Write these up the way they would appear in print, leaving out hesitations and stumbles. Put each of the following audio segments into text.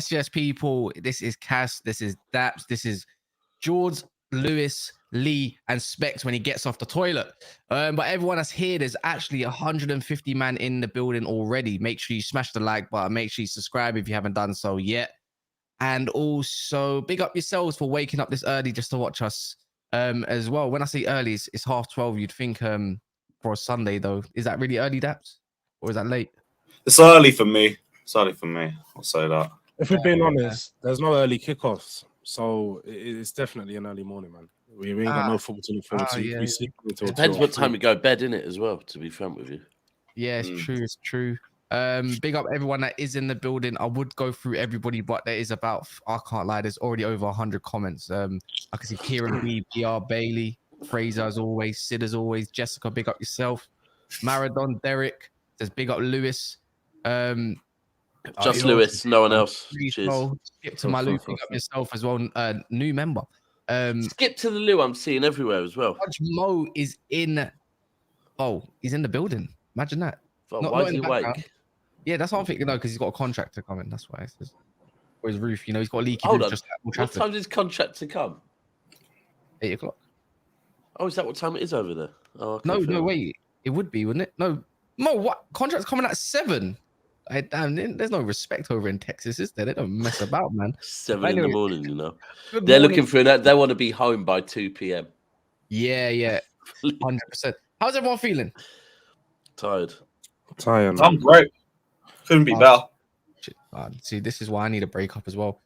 Yes, people. This is Cass. This is Daps. This is George, Lewis, Lee, and Specs when he gets off the toilet. But everyone that's here, there's actually 150 man in the building already. Make sure you smash the like button. Make sure you subscribe if you haven't done so yet. And also, big up yourselves for waking up this early just to watch us as well. When I say early, it's 12:30. You'd think for a Sunday, though. Is that really early, Daps? Or is that late? It's early for me. It's early for me. I'll say that. If we're being honest, there's no early kickoffs. So it's definitely an early morning, man. We ain't got no football to look forward to. Yeah. We sleep until Depends what time we go to bed, innit, as well, to be frank with you. Yeah, it's true. It's true. Big up everyone that is in the building. I would go through everybody, but there is about, I can't lie, there's already over 100 comments. I can see Kieran B, BR, Bailey, Fraser as always, Sid as always, Jessica, big up yourself. Maradon, Derek, says big up Lewis. Just Lewis, no one else. Cheers. Skip to my Lou, big up yourself as well. New member. Skip to the Lou, I'm seeing everywhere as well. Judge Mo is in. Oh, he's in the building. Imagine that. Why is he awake? Yeah, that's what I'm thinking. No, because he's got a contract to come in. That's why. Or his roof, he's got a leaky Hold roof. on. Just what time does his contract to come? 8 o'clock. Oh, is that what time it is over there? Oh, okay, No, wait. It would be, wouldn't it? No, Mo, what? Contract's coming at 7. Damn, there's no respect over in Texas, is there? They don't mess about, man. 7 in the morning, you know. Good They're morning. looking for that. They want to be home by 2 p.m. Yeah. 100%. How's everyone feeling? Tired. I'm great. Couldn't be better. See, this is why I need a breakup as well.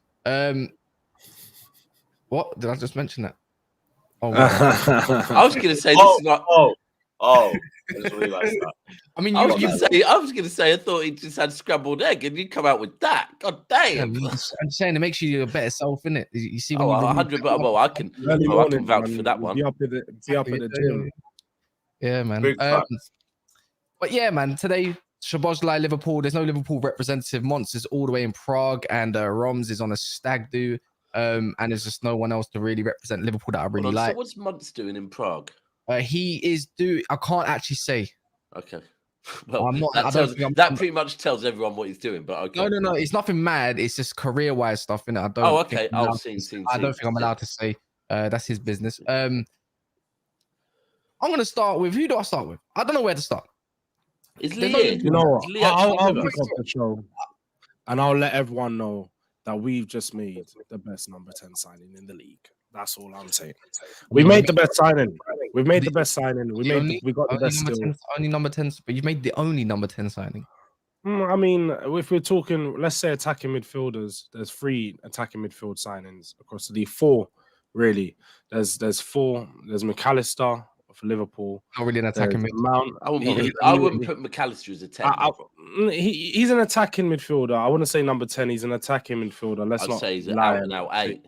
What? Did I just mention that? Oh, I was going to say this is like... I just realised that. I mean, I was going to say, I thought he just had scrambled egg, and you come out with that. God damn! I'm just saying it makes you a better self, innit? You see, when 100. Well, I can vouch for that one. Be up at the gym. Yeah, man. But yeah, man. Today, Szoboszlai Liverpool. There's no Liverpool representative. Monsters all the way in Prague, and Roms is on a stag do. And there's just no one else to really represent Liverpool that I really like. So what's Monts doing in Prague? He is I can't actually say. Okay. Well, I'm not. That pretty much tells everyone what he's doing. But okay. No. It's nothing mad. It's just career-wise stuff, innit? I don't. Oh, okay. I don't think I'm allowed to say. That's his business. I'm gonna start with. Who do I start with? I don't know where to start. Is Lee here? You know what? I'll kick off the show, and I'll let everyone know that we've just made the best number 10 signing in the league. That's all I'm saying. We made the best signing. We've made the best signing. We got the best still. Only number 10, but you've made the only number 10 signing. I mean, if we're talking, let's say attacking midfielders, there's 3 attacking midfield signings across the league. 4, really. There's 4. There's McAllister for Liverpool. Not really an attacking midfielder. I wouldn't put McAllister as a 10. He's an attacking midfielder. I wouldn't say number 10. He's an attacking midfielder. Let's not say he's an out and out 8.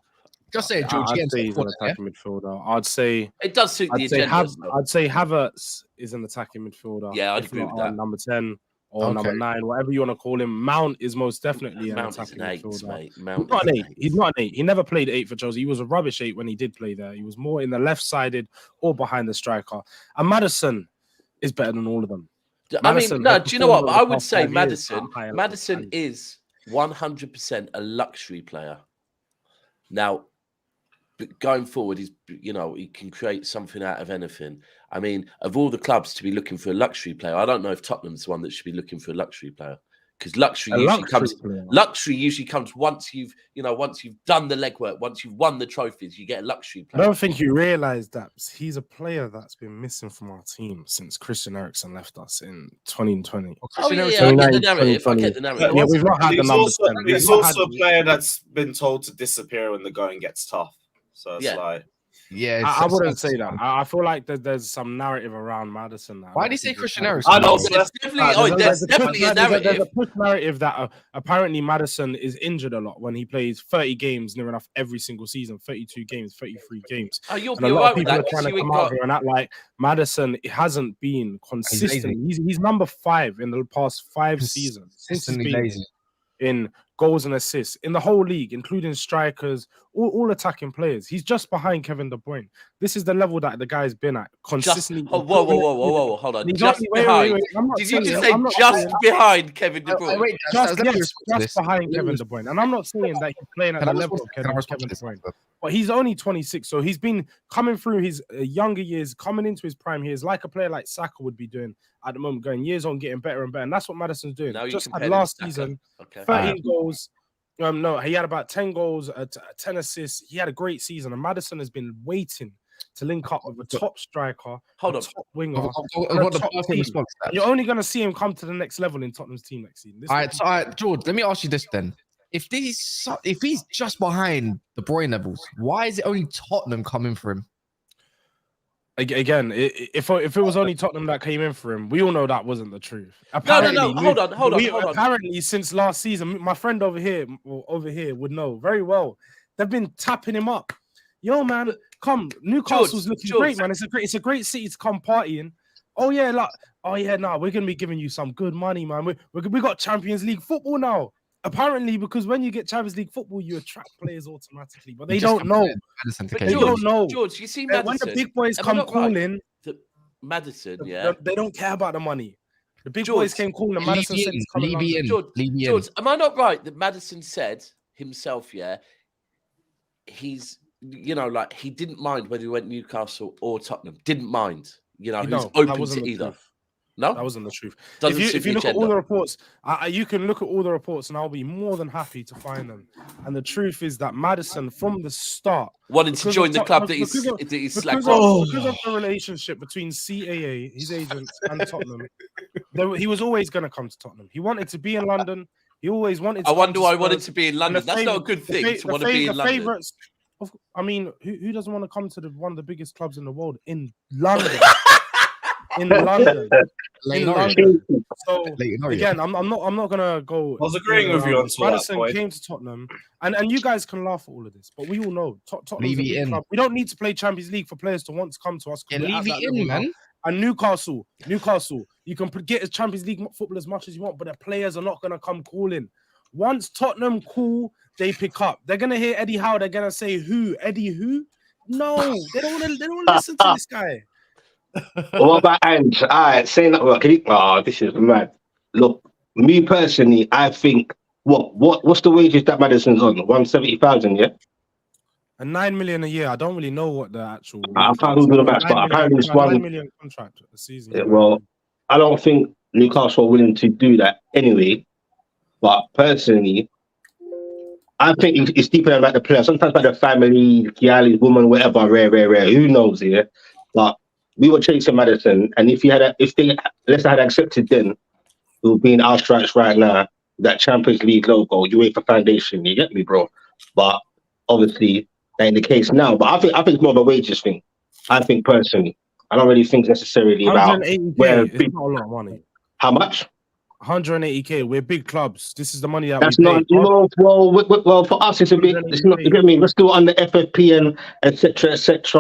Just say George. I'd say he's an attacking midfielder. I'd say it does suit the agenda. I'd say Havertz is an attacking midfielder. Yeah, I'd agree with that. Number 10 or number 9, whatever you want to call him. Mount is most definitely an attacking midfielder. Mate. He's not an 8. He never played 8 for Chelsea. He was a rubbish 8 when he did play there. He was more in the left-sided or behind the striker. And Maddison is better than all of them. Do you know what? I would say Maddison is 100% a luxury player. Now, going forward, he can create something out of anything. I mean, of all the clubs to be looking for a luxury player, I don't know if Tottenham's the one that should be looking for a luxury player, because luxury usually comes once you've done the legwork, once you've won the trophies, you get a luxury player. I don't think you realise that he's a player that's been missing from our team since Christian Eriksen left us in 2020. I get the narrative. Yeah, we've not had the numbers. He's also a player that's been told to disappear when the going gets tough. So it's like Yeah, I wouldn't say that. I feel like there's some narrative around Maddison. Why do you say Christian Eriksen? I know. There's definitely a narrative. There's a push narrative that apparently Maddison is injured a lot when he plays 30 games near enough every single season, 32 games, 33 games. Oh, you'll And be a lot right of with people that. are trying to come out here and act like Maddison hasn't been consistent. He's number 5 in the past 5 seasons since he's been in goals and assists in the whole league, including strikers, all attacking players. He's just behind Kevin De Bruyne. This is the level that the guy's been at consistently. Whoa, hold on. Did Just behind. Did you just say just behind Kevin De Bruyne? Wait, just behind Kevin De Bruyne. And I'm not saying that he's playing at the level of Kevin De Bruyne, but he's only 26, so he's been coming through his younger years, coming into his prime years, like a player like Saka would be doing at the moment, going years on, getting better and better. And that's what Maddison's doing. Just had last season, 13 goals. No, he had about 10 goals, 10 assists. He had a great season, and Maddison has been waiting to link up with a top striker, top winger. You're only going to see him come to the next level in Tottenham's team next season. All right, George, let me ask you this then. If he's just behind the Bruyne levels, why is it only Tottenham coming for him? Again, if it was only Tottenham that came in for him, we all know that wasn't the truth. No. Hold on. Apparently, since last season, my friend over here would know very well. They've been tapping him up. Yo, man, come. Newcastle's looking great, man. It's a great city to come partying. We're gonna be giving you some good money, man. We got Champions League football now. Apparently, because when you get Champions League football, you attract players automatically, but they don't know. They don't know. George, you see Maddison. When the big boys come calling, Maddison, yeah, they don't care about the money. The big boys came calling, and Maddison said, George, am I not right that Maddison said himself, yeah, he's, like he didn't mind whether he went Newcastle or Tottenham. Didn't mind. He's open to either. No, that wasn't the truth. If you look at all the reports, you can look at all the reports, and I'll be more than happy to find them. And the truth is that Maddison, from the start, wanted to join the club that he's slacked off. Because of the relationship between CAA, his agent, and Tottenham, he was always going to come to Tottenham. He wanted to be in London. He always wanted. I wonder why he wanted to be in London. That's not a good thing to want to be in London. I mean, who doesn't want to come to one of the biggest clubs in the world in London? In London. So again, I'm not gonna go. I was agreeing with you on Maddison came to Tottenham, and you guys can laugh at all of this, but we all know Tottenham's a big club. We don't need to play Champions League for players to want to come to us. Leave it in, man. And Newcastle, you can get a Champions League football as much as you want, but the players are not gonna come calling. Once Tottenham call, they pick up. They're gonna hear Eddie Howe. They're gonna say who? Eddie who? No, they don't want to listen to this guy. What about Ange? All right, saying that. This is mad. Look, me personally, I think what's the wages that Maddison's on? 170,000, yeah. And 9 million a year. I don't really know what the actual. I can't do the math, but apparently it's 1 million contract a season. Yeah, well, I don't think Newcastle are willing to do that anyway. But personally, I think it's deeper than about the player. Sometimes about the family, Yali, woman, whatever, rare. Who knows? Yeah, but. We were chasing Maddison, and if they had accepted then, we would be in our stripes right now. That Champions League logo, UEFA Foundation, you get me, bro. But obviously, that ain't the case now. But I think it's more of a wages thing. I think personally, I don't really think necessarily about where it's not a lot of money. How much? 180k. We're big clubs. This is the money that that's we not. pay. Well, for us, it's a bit. It's not. You get me? We're still on the FFP and etc.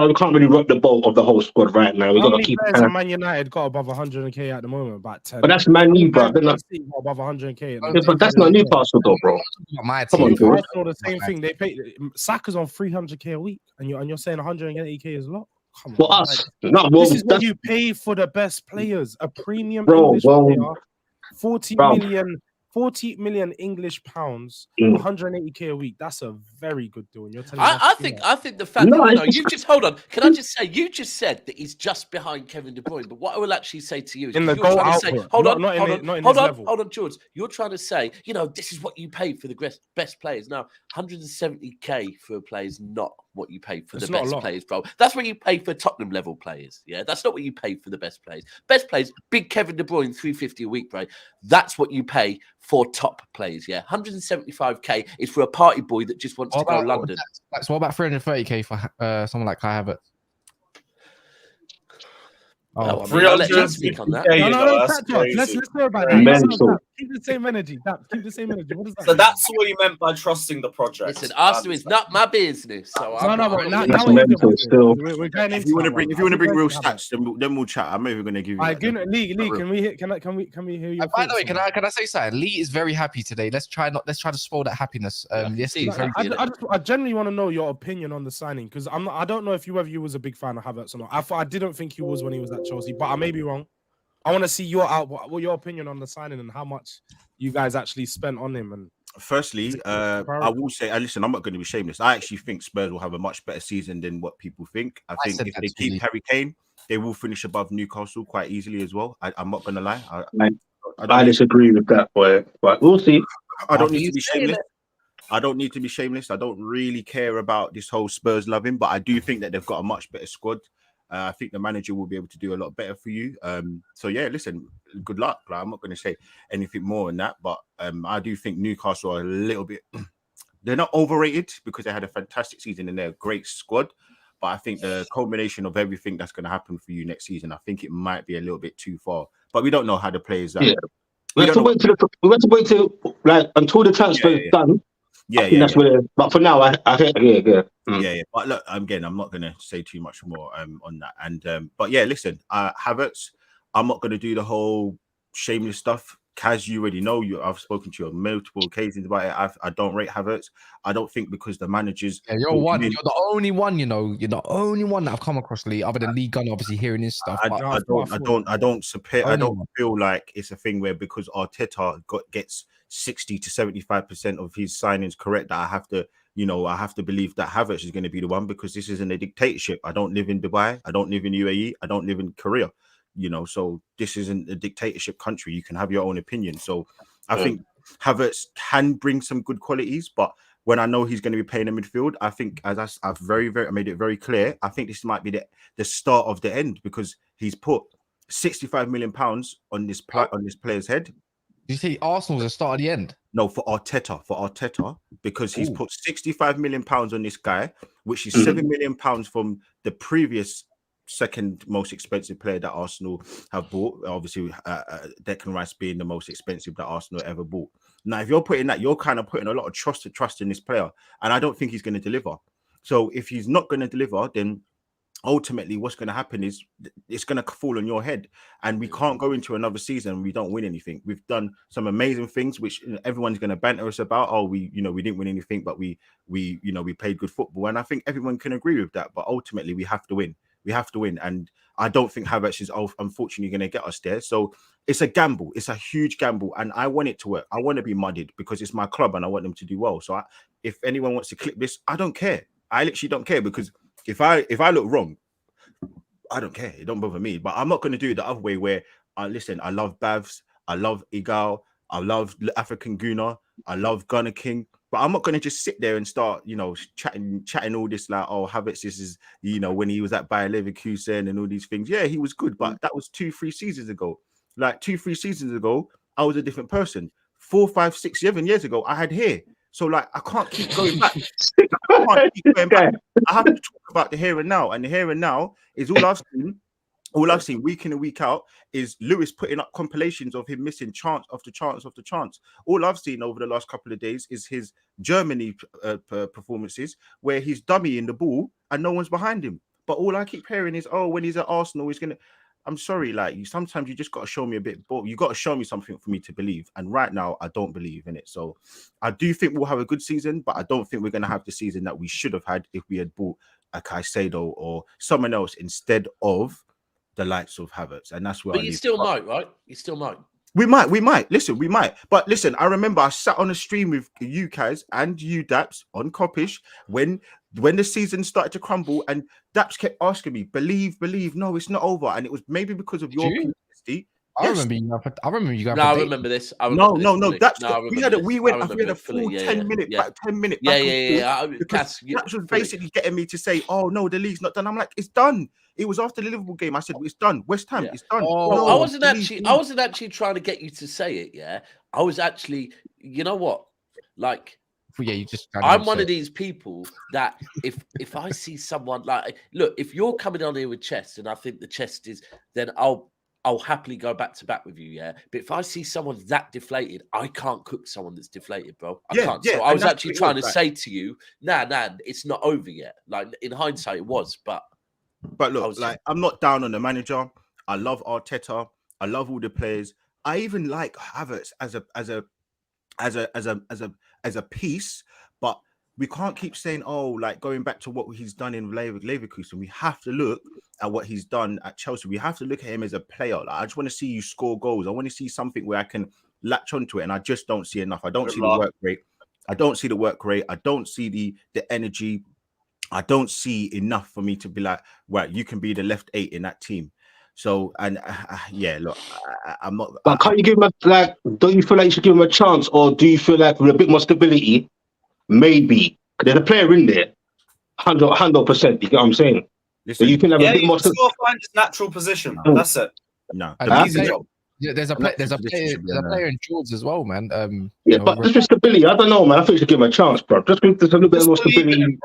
We can't really rock the boat of the whole squad right now. We got to keep. Man United got above 100k at the moment, about 10. But that's Man U, bro. They're not above 100k. But that's not Newcastle, though, bro. Come on, the same thing. They pay. Saka's on 300k a week, and you're saying 180k is a lot. Come on, for us, this is what you pay for the best players. A premium English player. 40 million English pounds, 180k a week. That's a very good deal. And you're telling I think the fact that you just hold on. Can I just say you just said that he's just behind Kevin De Bruyne, but what I will actually say to you is in the goal output. Hold on, George. You're trying to say, this is what you pay for the best players. Now, 170k for a player is not what you pay for It's the not a best lot. players, bro. That's what you pay for Tottenham level players. Yeah, that's not what you pay for the best players. Best players, big Kevin De Bruyne, 350 a week, bro. That's what you pay for top players. Yeah, 175k is for a party boy that just wants to go London. So what about 330k for someone like Kai Havertz? Well, I mean, I'll let him speak on that. No, That's let's crazy. go about Mental. that. Keep the same energy. Keep the same energy. What does that So mean? that's what you meant by trusting the project. Listen, Arsenal is not my business. So No, I'm but now That's it is mental about still. it. We're going If into you want to that bring, one. if you want to bring real Havertz. stats, then we'll chat. I'm not even going to give you. Alright, Like, Lee, real. can we hear your By the way, thoughts on can I say something? Lee is very happy today. Let's try to spoil that happiness. Yes, he's very good. I genuinely want to know your opinion on the signing because I don't know whether you was a big fan of Havertz or not. I didn't think he was when he was at Chelsea, but I may be wrong. I want to see your opinion on the signing and how much you guys actually spent on him. And Firstly, I will say, listen, I'm not going to be shameless. I actually think Spurs will have a much better season than what people think. I think if they keep Harry Kane, they will finish above Newcastle quite easily as well. I'm not going to lie. I disagree with that, boy. But we'll see. I don't need to be shameless. I don't need to be shameless. I don't really care about this whole Spurs loving, but I do think that they've got a much better squad. I think the manager will be able to do a lot better for you. So yeah, listen, good luck. Like, I'm not going to say anything more than that, but I do think Newcastle are a little bit. They're not overrated because they had a fantastic season and they're a great squad. But I think the culmination of everything that's going to happen for you next season, I think it might be a little bit too far. But we don't know how the players are. Yeah. We have to wait till like until the transfer is done. That's where. But for now, I think Yeah. But look, again, I'm not going to say too much more on that. And but yeah, listen, Havertz, I'm not going to do the whole shameless stuff. Kaz, you already know. I've spoken to you on multiple occasions about it. I don't rate Havertz. I don't think because the managers. Yeah, you're the only one. You know, you're the only one that I've come across, Lee, other than Lee Gunn, obviously hearing his stuff. I don't feel like it's a thing where because Arteta gets 60 to 75% of his signings correct that I have to believe that Havertz is going to be the one because this isn't a dictatorship. I don't live in Dubai. I don't live in UAE. I don't live in Korea. So this isn't a dictatorship country. You can have your own opinion. So I think Havertz can bring some good qualities, but when I know he's going to be playing in midfield, I think I made it very clear. I think this might be the start of the end because he's put £65 million on this player's head. Did you say Arsenal's the start of the end? No, for Arteta, because he's put £65 million on this guy, which is £7 million from the previous second most expensive player that Arsenal have bought. Obviously, Declan Rice being the most expensive that Arsenal ever bought. Now, if you're putting that, you're kind of putting a lot of trust in this player, and I don't think he's going to deliver. So if he's not going to deliver, then ultimately what's going to happen is it's going to fall on your head, and we can't go into another season and we don't win anything. We've done some amazing things which everyone's going to banter us about. Oh, we didn't win anything, but we played good football, and I think everyone can agree with that. But ultimately we have to win. We have to win, and I don't think Havertz is unfortunately going to get us there. So it's a gamble. It's a huge gamble, and I want it to work. I want to be mudded because it's my club, and I want them to do well. So if anyone wants to clip this, I don't care. I literally don't care because if I look wrong, I don't care. It don't bother me. But I'm not going to do it the other way where listen. I love Bavs. I love Igal. I love African Guna. I love Gunner King. But I'm not going to just sit there and start, chatting all this like, oh, Havertz, this is, when he was at Bayer Leverkusen and all these things. Yeah, he was good, but that was 2-3 seasons ago. Like 2-3 seasons ago, I was a different person. 4, 5, 6, 7 years ago, I had hair. So like, I can't keep going back. I have to talk about the here and now. And the here and now is all I've seen. All I've seen week in and week out is Lewis putting up compilations of him missing chance after chance after chance. All I've seen over the last couple of days is his Germany performances where he's dummying the ball and no one's behind him. But all I keep hearing is, oh, when he's at Arsenal, he's going to... I'm sorry, sometimes you just got to show me a bit, but you got to show me something for me to believe. And right now, I don't believe in it. So I do think we'll have a good season, but I don't think we're going to have the season that we should have had if we had bought a Caicedo or someone else instead of the likes of Havertz, and that's where. But you still might, right? You still might. We might. Listen, we might. But listen, I remember I sat on a stream with you guys and you, Daps, on Coppish when the season started to crumble, and Daps kept asking me, believe. No, it's not over, and it was maybe because of your PTSD. I remember you. I remember you going. No, for I dates. remember this. No. That's I we remember had a this. full Yeah, 10 minute yeah. back, 10 minute Yeah, back and yeah. forth because that was basically getting me to say, "Oh no, the league's not done." I'm like, "It's done." It was after the Liverpool game. I said, "It's done." West Ham, Yeah. it's done. Oh, Well, No, I wasn't the actually trying to get you to say it. Yeah, I was actually. You know what? Like, yeah, you just. I'm one of these people that if I see someone like, look, if you're coming on here with chest and I think the chest is, then I'll happily go back to back with you, yeah. But if I see someone that deflated, I can't cook someone that's deflated, bro. I can't. So I was actually trying to say to you, nah, it's not over yet. Like in hindsight, it was, but look, I'm not down on the manager. I love Arteta. I love all the players. I even like Havertz as a piece, but we can't keep saying, oh, like going back to what he's done in Leverkusen. We have to look at what he's done at Chelsea. We have to look at him as a player. Like, I just want to see you score goals. I want to see something where I can latch onto it, and I just don't see enough. I don't see the work rate. I don't see the energy. I don't see enough for me to be like, right, you can be the left 8 in that team. So, and yeah, look, I'm not. But can't you give him don't you feel like you should give him a chance, or do you feel like with a bit more stability, maybe there's a player in there, 100%. You get what I'm saying? Listen, so you can have a bit more. Still find his natural position. That's it. No, there's a player in George as well, man. But just with stability, I don't know, man. I think you should give him a chance, bro. Just with a little bit more stability.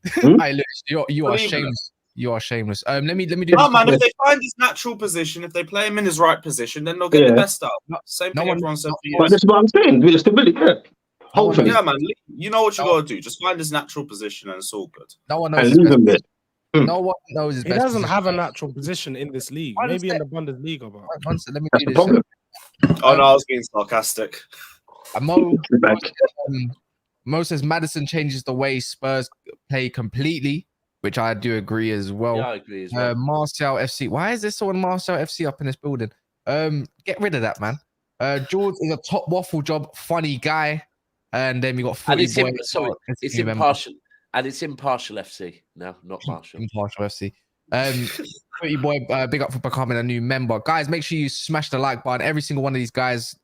Hey, look, you are shameless. You are shameless. Let me do. No, man. If they find his natural position, if they play him in his right position, then they'll get the best out. Same thing everyone said for years. But that's what I'm saying. With the stability, yeah. Hopefully, yeah, man. You know what you got to do. Just find his natural position, and it's all good. No one knows. No one knows his he best doesn't position. have a natural position in this league. Maybe in the Bundesliga, but Let me that's do the this. problem. Oh no, I was being sarcastic. Mo says Maddison changes the way Spurs play completely, which I do agree as well. Yeah, I agree as well. Martial FC. Why is there someone Martial FC up in this building? Get rid of that, man. George is a top waffle job, funny guy. And then we got it's impartial. And it's impartial FC now, not Martial. Impartial FC. Pretty boy, big up for becoming a new member. Guys, make sure you smash the like button. Every single one of these guys'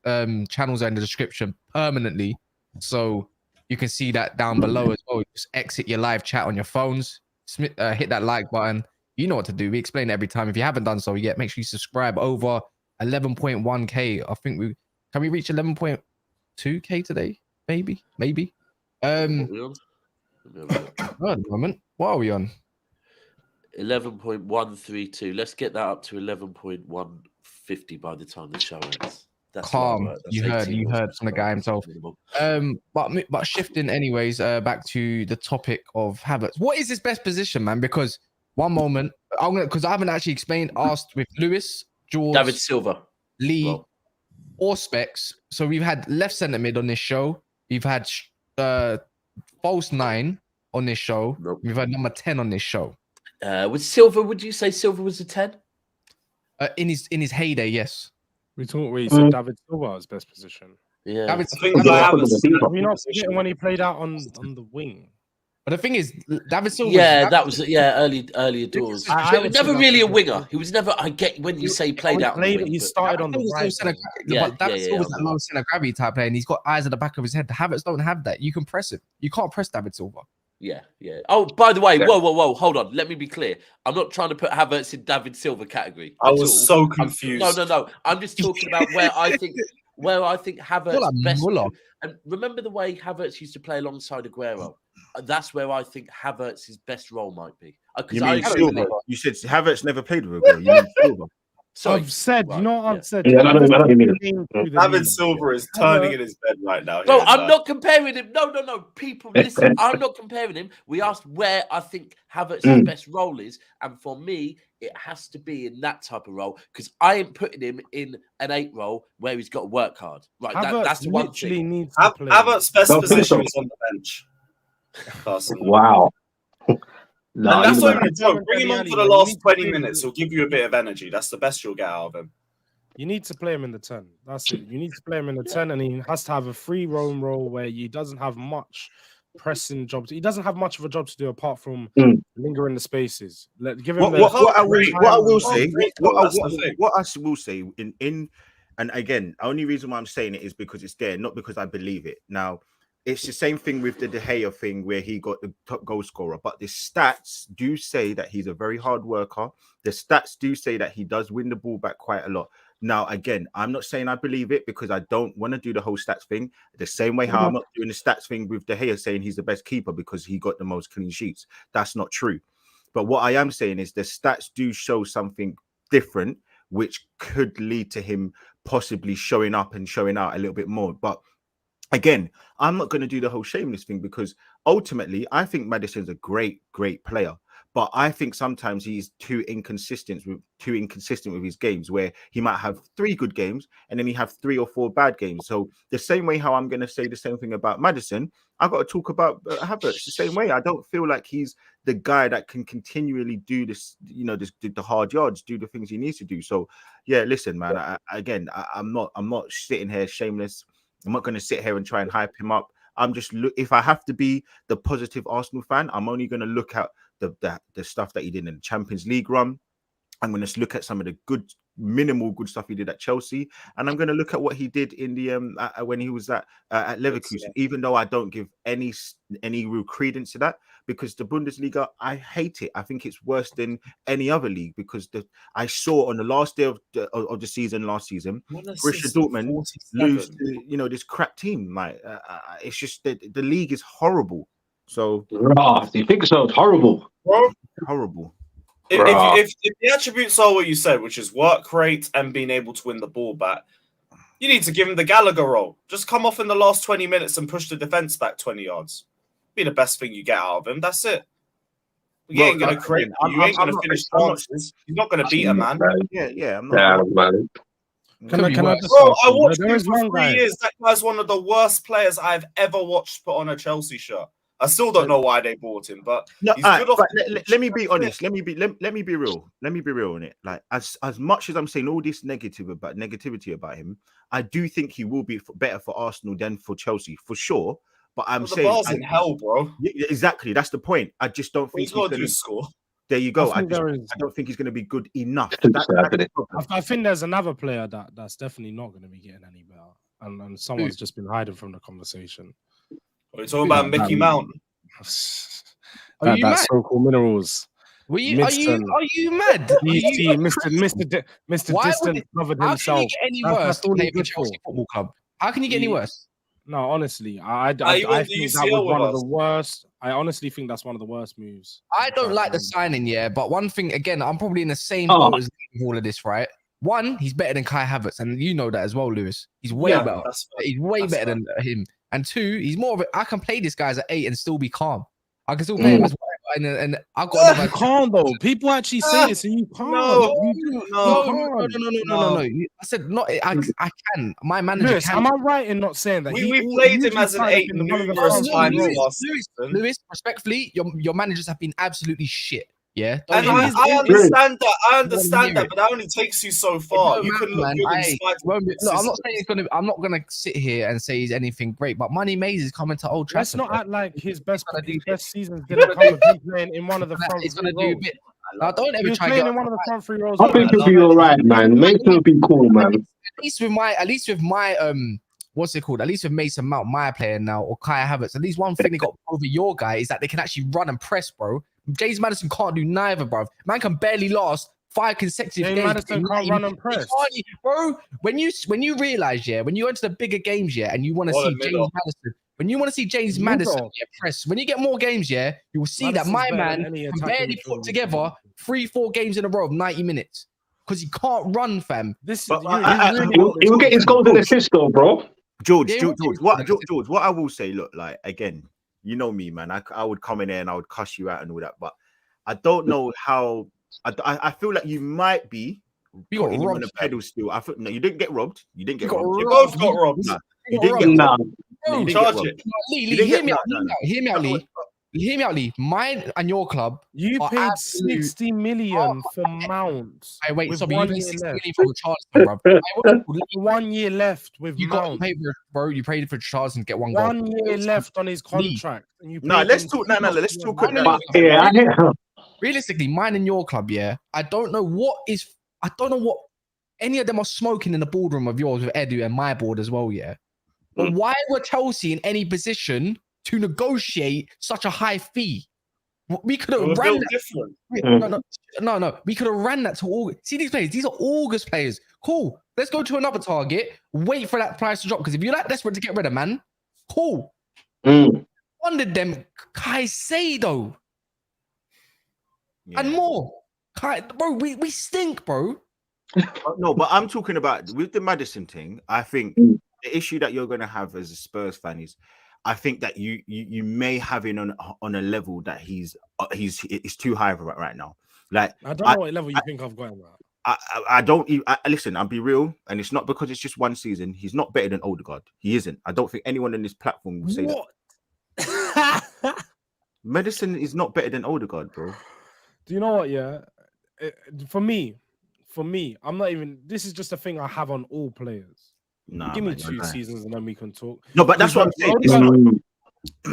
channels are in the description permanently. So you can see that down below as well. Just exit your live chat on your phones. Hit that like button. You know what to do. We explain it every time. If you haven't done so yet, make sure you subscribe. Over 11.1k. I think can we reach 11.2k today? Maybe. Moment. What are we on? 11.132. Let's get that up to 11.150 by the time the show ends. That's calm. You heard from the guy himself. But shifting anyways, back to the topic of Havertz. What is his best position, man? Because one moment, because I haven't actually asked with Lewis, George, David Silva, Lee, or Specs. So we've had left centre mid on this show. We've had false 9 on this show. Nope. We've had number 10 on this show. With Silva, would you say Silva was a 10? In his heyday, yes. We said David Silva's best position. Yeah. David, we not forgetting when he played out on the wing. But the thing is, David Silva. Yeah, that was earlier doors. He was never really a winger. He was never. I get when you say played out. He started on the right. But David Silva's a low center gravity type player, and he's got eyes at the back of his head. The Havertz don't have that. You can press him. You can't press David Silva. Yeah. Oh, by the way, whoa, hold on. Let me be clear. I'm not trying to put Havertz in David Silva category. I was so confused. No. I'm just talking about where I think Havertz best. And remember the way Havertz used to play alongside Aguero. That's where I think Havertz's best role might be. You mean Silva? You said Havertz never played with Aguero. You mean Silva? So I've said, right, you know what I've said? Yeah, I don't mean it. David Silva is turning in his bed right now. No, I'm not comparing him. No. People, listen, I'm not comparing him. We asked where I think Havertz's best role is. And for me, it has to be in that type of role because I ain't putting him in an 8 role where he's got to work hard. Right, that's the one thing. Needs to play. Havertz's best position is on the bench. Wow. No, and that's not even a joke. Bring him on for the last 20 minutes. He'll give you a bit of energy. That's the best you'll get out of him. You need to play him in the 10. That's it. You need to play him in the 10, and he has to have a free roam role where he doesn't have much pressing job. He doesn't have much of a job to do apart from linger in the spaces. Give him what I will say in and again, only reason why I'm saying it is because it's there, not because I believe it. Now, it's the same thing with the De Gea thing where he got the top goal scorer, but the stats do say that he's a very hard worker. The stats do say that he does win the ball back quite a lot. Now, again, I'm not saying I believe it because I don't want to do the whole stats thing. The same way how I'm not doing the stats thing with De Gea saying he's the best keeper because he got the most clean sheets. That's not true. But what I am saying is the stats do show something different, which could lead to him possibly showing up and showing out a little bit more. But again, I'm not going to do the whole shameless thing because ultimately, I think Maddison's a great player. But I think sometimes he's too inconsistent with his games, where he might have 3 good games and then he have 3 or 4 bad games. So the same way how I'm going to say the same thing about Maddison, I've got to talk about Havertz the same way. I don't feel like he's the guy that can continually do this, the hard yards, do the things he needs to do. So yeah, listen, man. I'm not sitting here shameless. I'm not going to sit here and try and hype him up. I'm just if I have to be the positive Arsenal fan, I'm only going to look at the stuff that he did in the Champions League run. I'm going to look at some of the minimal good stuff he did at Chelsea, and I'm going to look at what he did in the when he was at Leverkusen. Even though I don't give any real credence to that, because the Bundesliga, I hate it. I think it's worse than any other league because I saw on the last day of the season last season, Borussia Dortmund lose to, this crap team. Like it's just the league is horrible. So you think so? It's horrible. Horrible. If the attributes are what you said, which is work rate and being able to win the ball back, you need to give him the Gallagher role. Just come off in the last 20 minutes and push the defense back 20 yards. Be the best thing you get out of him. That's it. You ain't going to create. You ain't going to finish chances. You're not going to beat a man. Yeah. I'm not. Man. Can I just bro, I watched him for 3 years. That guy's one of the worst players I've ever watched put on a Chelsea shirt. I still don't know why they bought him, but no, he's good off. Let me be honest. Let me be real. Let me be real on it. Like as much as I'm saying all this negativity about him, I do think he will be better for Arsenal than for Chelsea for sure. But I'm saying the bar's in hell, bro. Exactly, that's the point. I just don't think he's going to score. There you go. I don't think he's going to be good enough. I think there's another player that's definitely not going to be getting any better, and someone's just been hiding from the conversation. Are you talking about Mickey Mount? Are you mad? So-called minerals. Are you mad? Mr. Distant covered himself. How can you get any worse than playing for Chelsea Football Club? How can you get any worse? No, honestly, I think that was one of the worst. I honestly think that's one of the worst moves. I don't like the signing, but one thing, again, I'm probably in the same boat as all of this, right? One, he's better than Kai Havertz, and you know that as well, Lewis. He's way better. He's way better than him. And 2, he's more of a. I can play this guy as an 8 and still be calm. I can still play him as well. And I've got. You can't though. People actually say this, and you can't. No. I said not. I can. My manager Lewis, can. Am I right in not saying that? We played him as an 8 numerous times last season. Lewis, respectfully, your managers have been absolutely shit. Yeah, and I understand that. I understand that, but that only takes you so far. You can look good in spite. Look, I'm not saying it's gonna. I'm not gonna sit here and say he's anything great. But Money Mays is coming to Old Trafford. Let's not act like his best seasons didn't come with him playing in one of the front. He's gonna do a bit. Now, don't ever try playing in one of the front 3 rows. I think he'll be all right, man. Mason will be cool, man. At least with my what's it called? At least with Mason Mount, my player now, or Kai Havertz. At least one thing they got over your guy is that they can actually run and press, bro. James Maddison can't do neither, bro. Man can barely last 5 consecutive games. Maddison can't run and press, bro. When you realize, when you enter the bigger games, and you want to see James Maddison, when you want to see James Maddison press, when you get more games, you will see that my man can barely put together 3-4 games in a row of 90 minutes because he can't run, fam. He will get his goals and assists, though, bro. George, what I will say, look, like again. You know me, man. I would come in there and I would cuss you out and all that, but I don't know how. I feel like you might be putting him on a pedal still. I feel no, you didn't get robbed. You didn't get robbed. You both got robbed. No, you didn't get robbed. Charge it. Lee, hear me out, Lee. hear me out, Lee. Mine and your club. You are paid absolute- 60 million for Mount. Hey, wait, with so you 1 paid year 60 left. million for Charleston, bro. 1 year left with You got Mount. paid for, bro. You paid for Charleston to get one goal. 1 year left on his contract. And you No, paid let's him talk. No, let's talk. Mine and But, your yeah, club, realistically, mine and your club, yeah. I don't know what any of them are smoking in the boardroom of yours with Edu and my board as well, yeah. But why were Chelsea in any position to negotiate such a high fee? We could have ran that. Different. No. We could have ran that to August. See these players? These are August players. Cool. Let's go to another target. Wait for that price to drop. Because if you're that desperate to get rid of, man, cool. One of them, Caicedo. And more. Bro, we stink, bro. No, but I'm talking about with the Maddison thing. I think the issue that you're going to have as a Spurs fan is, I think that you may have him on a level that he's too high for right now. Like I don't know what level you think I've got him at. I don't even listen. I'll be real, and it's not because it's just one season. He's not better than Odegaard. He isn't. I don't think anyone on this platform will say that. Maddison is not better than Odegaard, bro. Do you know what? Yeah, for me, I'm not even. This is just a thing I have on all players. Nah, give me man, 2 seasons and then we can talk. No, but that's what I'm saying.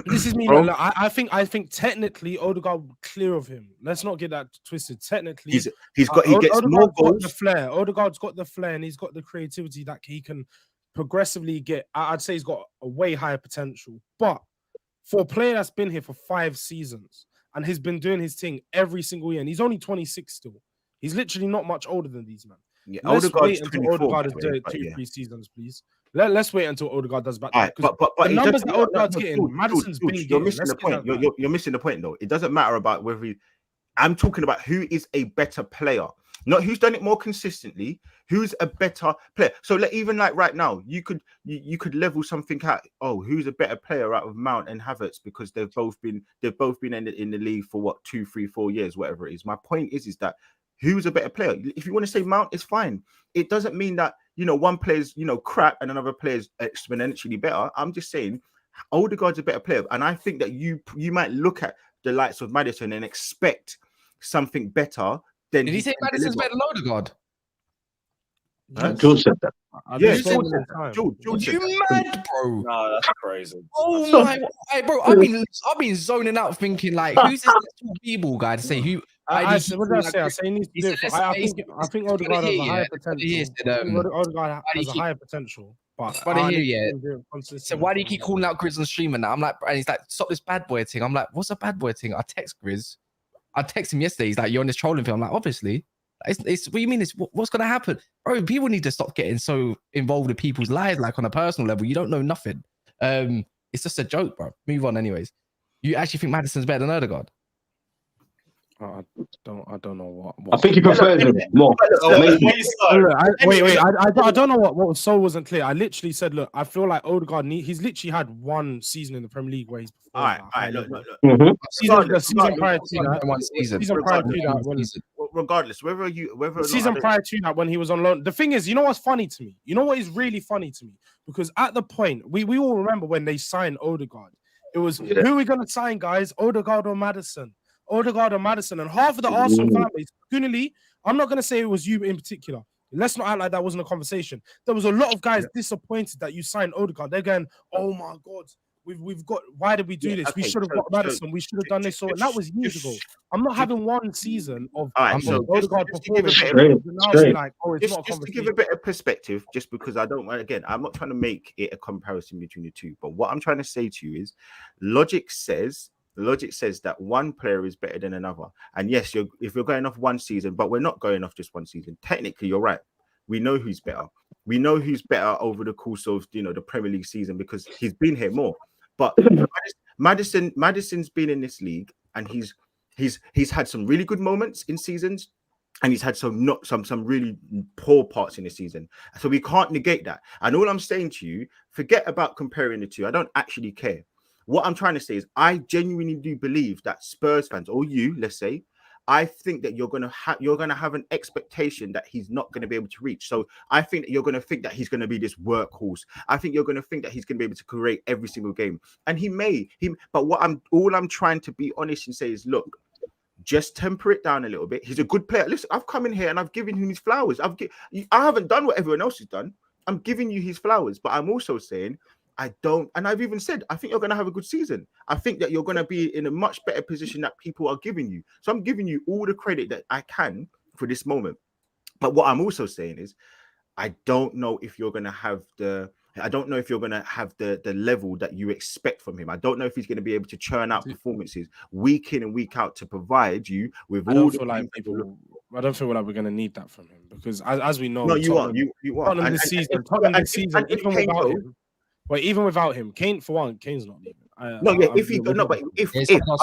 This is me. Like, I think technically Odegaard clear of him. Let's not get that twisted. Technically, he gets more goals. The flair. Odegaard's got the flair and he's got the creativity that he can progressively get. I'd say he's got a way higher potential. But for a player that's been here for 5 seasons and he's been doing his thing every single year, and he's only 26 still. He's literally not much older than these men. Yeah, let's wait until Odegaard is doing 2-3 seasons, please. Let's wait until Odegaard does back. Right, but the numbers that Odegaard's getting, Maddison's been getting. You're missing the point. You're missing the point, though. It doesn't matter about whether I'm talking about who is a better player, not who's done it more consistently. Who's a better player? So even like right now, you could level something out. Oh, who's a better player out of Mount and Havertz because they've both been in the league for what 2, 3, 4 years, whatever it is. My point is that. Who's a better player? If you want to say Mount, it's fine. It doesn't mean that, one player's, crap and another player's exponentially better. I'm just saying Odegaard's a better player. And I think that you might look at the likes of Maddison and expect something better than... Did he say Maddison's better than Odegaard? George said that. Yeah, George. You mad, bro? No, that's crazy. Oh my! Hey, bro, I've been zoning out thinking like, who's this little b-ball guy to say who? I say he needs to do it. I think Odegaard has a higher potential. Odegaard has a higher potential. But so why do you keep calling out Grizz on stream and that? I'm like, and he's like, stop this bad boy thing. I'm like, what's a bad boy thing? I text Grizz. I text him yesterday. He's like, you're on this trolling thing. I'm like, obviously. It's what do you mean? What's gonna happen, bro? People need to stop getting so involved with people's lives, like on a personal level. You don't know nothing. It's just a joke, bro. Move on, anyways. You actually think Maddison's better than Odegaard? I don't know what. I think he prefers him more. Wait. I don't know what so wasn't clear. I literally said, look, I feel like Odegaard he's literally had 1 season in the Premier League where he's performed. All right, look. Season prior to that, regardless, season prior to that when he was on loan. The thing is, you know what's funny to me? You know what is really funny to me? Because at the point, we all remember when they signed Odegaard. It was, who are we going to sign, guys? Odegaard or Maddison? Odegaard or Maddison? And half of the Arsenal fan base, Gunnerly, I'm not going to say it was you in particular. Let's not act like that wasn't a conversation. There was a lot of guys disappointed that you signed Odegaard. They're going, oh my God, we've got, why did we do this? We should have got Maddison. We should have done this. So that was years ago. I'm not having 1 season of Odegaard performing. Just to give a bit of perspective, just because I'm not trying to make it a comparison between the two, but what I'm trying to say to you is logic says that one player is better than another. And yes, if you're going off 1 season, but we're not going off just 1 season. Technically, you're right. We know who's better. We know who's better over the course of the Premier League season because he's been here more. But Maddison's been in this league and he's had some really good moments in seasons, and he's had some really poor parts in the season. So we can't negate that. And all I'm saying to you, forget about comparing the two. I don't actually care. What I'm trying to say is I genuinely do believe that Spurs fans, or you, let's say, I think that you're gonna have an expectation that he's not gonna be able to reach. So I think that you're gonna think that he's gonna be this workhorse. I think you're gonna think that he's gonna be able to create every single game, and he may. But all I'm trying to be honest and say is, look, just temper it down a little bit. He's a good player. Listen, I've come in here and I've given him his flowers. I haven't done what everyone else has done. I'm giving you his flowers, but I'm also saying I don't, and I've even said, I think you're going to have a good season. I think that you're going to be in a much better position that people are giving you. So I'm giving you all the credit that I can for this moment. But what I'm also saying is, I don't know if you're going to have the level that you expect from him. I don't know if he's going to be able to churn out performances week in and week out to provide you with all the like people. I don't feel like we're going to need that from him because, as we know, no, you are. Tottenham this season, even without him, Kane, for one, Kane's not leaving. I'm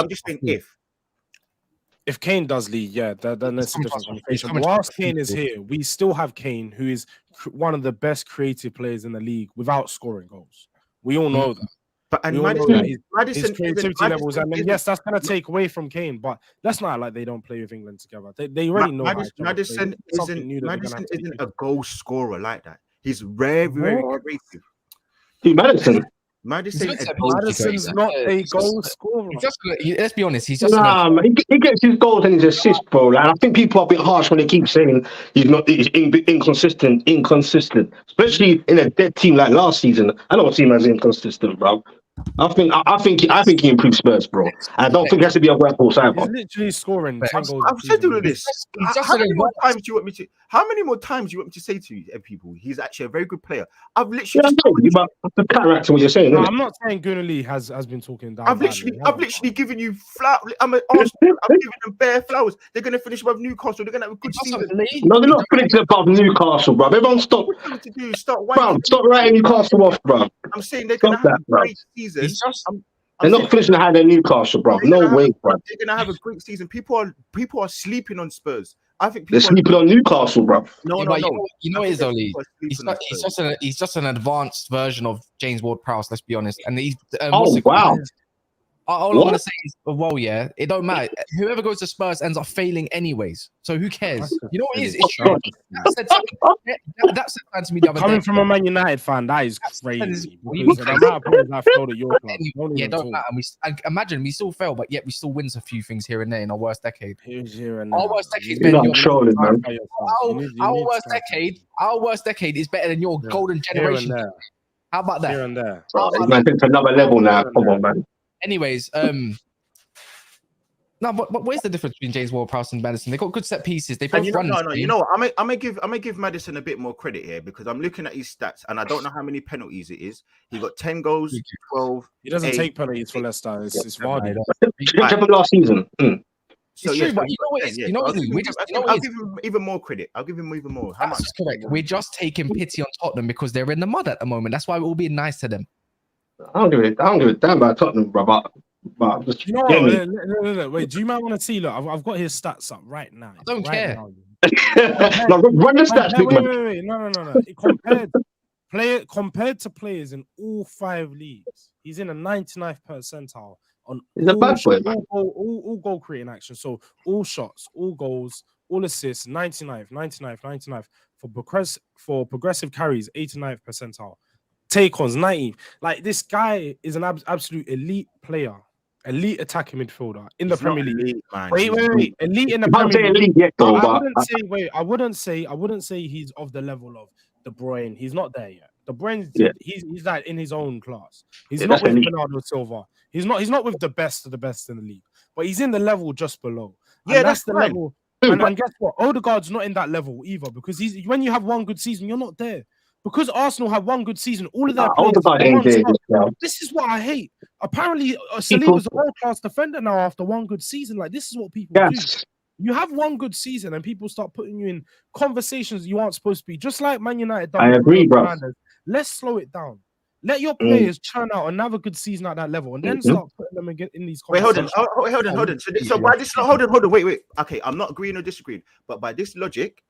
just saying if Kane does leave, then it's a different conversation. Whilst Kane is here, we still have Kane, who is one of the best creative players in the league without scoring goals. We all know that. But his creativity levels, and yes, that's going to take away from Kane. But let's not like they don't play with England together. They already know. Maddison isn't a goal scorer like that. He's very, very creative. Maddison's not a goal scorer. Let's be honest. He's just he gets his goals and his assists, bro. And I think people are a bit harsh when they keep saying he's inconsistent, especially in a dead team like last season. I don't see him as inconsistent, bro. I think he improved Spurs, bro. And I don't think he has to be a workhorse either. He's literally scoring 10 goals. I've said all of this. How many more times do you want me to say to you, people? He's actually a very good player. I've literally to counteract what you're saying. No, I'm not saying Gunali has been talking down. I've literally given you flowers. I'm giving them bare flowers. They're gonna finish above Newcastle. They're gonna have a good season. No, they're not finishing above Newcastle, bro. Everyone stop. Stop writing Newcastle off, bro. I'm saying they're gonna have a great season. They're not finishing ahead of Newcastle, bro. No way, bro. They're gonna have a great season. People are sleeping on Spurs. I think they're sleeping on Newcastle, bro. No. You know what it is, Oli? He's just an advanced version of James Ward-Prowse. Let's be honest. And he's wow. All I'm gonna say is, it don't matter. Whoever goes to Spurs ends up failing anyways. So who cares? You know what it is? It's true. That said something to me the other day. Coming from a Man United fan, that is crazy. Don't matter. Imagine we still fail, but yet we still wins a few things here and there in our worst decade. Our worst decade is better than Our worst decade is better than your golden generation. How about that? Here and there. Man, it's another level now. Come on, man. Anyways, no, but where's the difference between James Ward-Prowse and Maddison? They got good set pieces. They both run. You know what? I'm gonna give Maddison a bit more credit here because I'm looking at his stats and I don't know how many penalties it is. He got 10 goals, 12. He doesn't take penalties for Leicester. It's Vardy. Last season. So it's true, but I'll give him even more credit. I'll give him even more. How much? Correct. We're just taking pity on Tottenham because they're in the mud at the moment. That's why we're all being nice to them. I don't give a damn about Tottenham, bro. But just, you know what? No. Wait, do you might want to see? Look, I've got his stats up right now. I don't care. No, run the stats, big man. No. Compared to players in all 5 leagues, he's in the 99th percentile on all goal creating action. So all shots, all goals, all assists, 99th. For progressive carries, 89th percentile. Take-ons, 90. Like, this guy is an absolute elite player, elite attacking midfielder in the Premier League. Wait. Elite in the Premier League. Yet, though, I wouldn't say he's of the level of De Bruyne. He's not there yet. De Bruyne, he's like in his own class. He's not with Bernardo Silva. He's not with the best of the best in the league. But he's in the level just below. And that's the level. And guess what? Odegaard's not in that level either because when you have one good season, you're not there. Because Arsenal have one good season, all of their players. This is what I hate. Apparently, Saliba's a world-class defender now after one good season. Like, this is what people do. You have one good season, and people start putting you in conversations you aren't supposed to be. Just like Man United done. I agree, bro. Let's slow it down. Let your players churn out another good season at that level, and then start putting them again in these conversations. Wait, hold on. So by this, hold on. Wait. Okay, I'm not agreeing or disagreeing, but by this logic,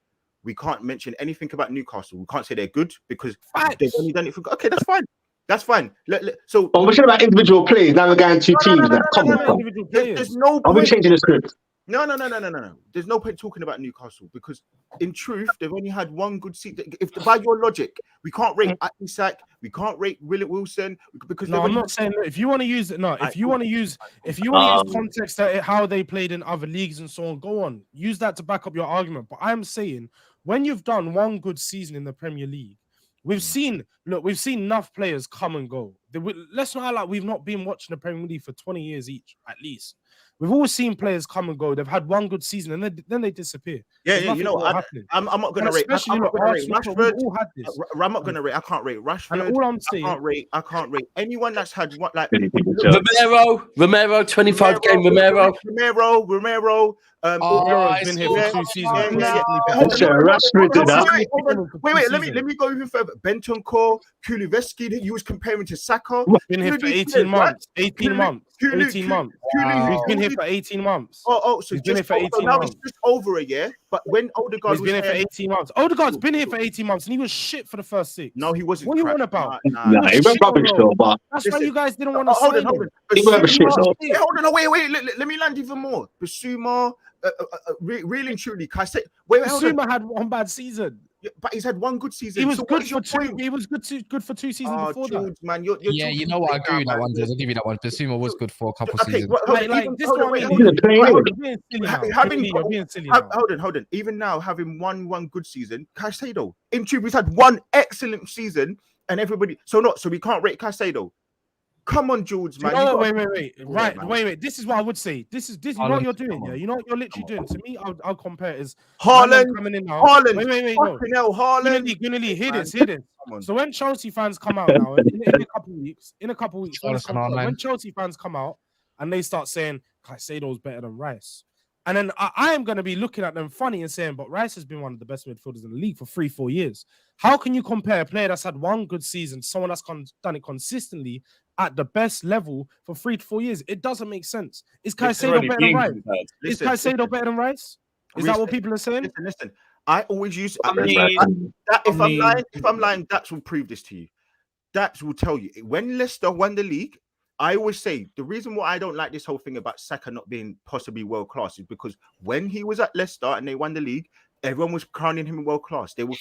we can't mention anything about Newcastle. We can't say they're good because they've only done it for. Okay, that's fine. That's fine. So, we're talking about individual players. Now we're going 2 teams. Come on, there's no. Are we changing the script? No. There's no point talking about Newcastle because, in truth, they've only had one good season. If by your logic, we can't rate Isak, we can't rate Wilson because no, I'm not saying that. If you want to use it, if you want to use context at how they played in other leagues and so on, go on, use that to back up your argument. But I'm saying when you've done one good season in the Premier League, we've seen enough players come and go. Let's not act like we've not been watching the Premier League for 20 years each, at least. We've always seen players come and go. They've had one good season and then they disappear. Yeah, you know, I'm not going to rate. I'm not going to rate Rashford. I'm not going to rate. I can't rate Rashford. And all I'm saying, I can't rate anyone that's had what like Romero, 25 game Romero. Romero. Romero's been here for 2 seasons. Wait. Let me go even further. Bentancur, Kulusevski. You was comparing to Saka. Been here for 18 months. 18 months. He's been here for 18 months. So he's been here for 18 months. It's just over a year. But when Odegaard was been here for 18 months. Odegaard's been here for 18 months and he was shit for the first 6. No, he wasn't. What are you on about? Nah, he went rubbish though, but that's why you guys didn't want to hold on. He went a shit though. Hold on, wait. Let me land even more. Basuma, really and truly, can I say? Basuma had one bad season. Yeah, but he's had one good season. He was good for 2. He was good for 2 seasons before George, that. Man, you're you know what? I agree with that one. I'll give you that one. Basuma was good for a couple seasons. Hold on. Even now, having one good season, Caicedo. In truth, he's had one excellent season, and everybody. So we can't rate Caicedo. Come on, George, man. Wait. This is what I would say. This is what you're doing. Yeah, you know what you're literally doing. To me, I'll compare it as Haaland coming in now. Haaland. Wait. No. Haaland. Hear this. So when Chelsea fans come out now, in a couple weeks, when Chelsea fans come out and they start saying Caicedo's better than Rice, and then I am going to be looking at them funny and saying, but Rice has been one of the best midfielders in the league for 3-4 years. How can you compare a player that's had one good season, someone that's done it consistently at the best level for 3 to 4 years? It doesn't make sense. Is Caicedo better than Rice? Is Caicedo better than Rice? Is that what people are saying? Listen. I always use. If I'm lying, Daps will prove this to you. Daps will tell you when Leicester won the league. I always say the reason why I don't like this whole thing about Saka not being possibly world class is because when he was at Leicester and they won the league, everyone was crowning him world class. They were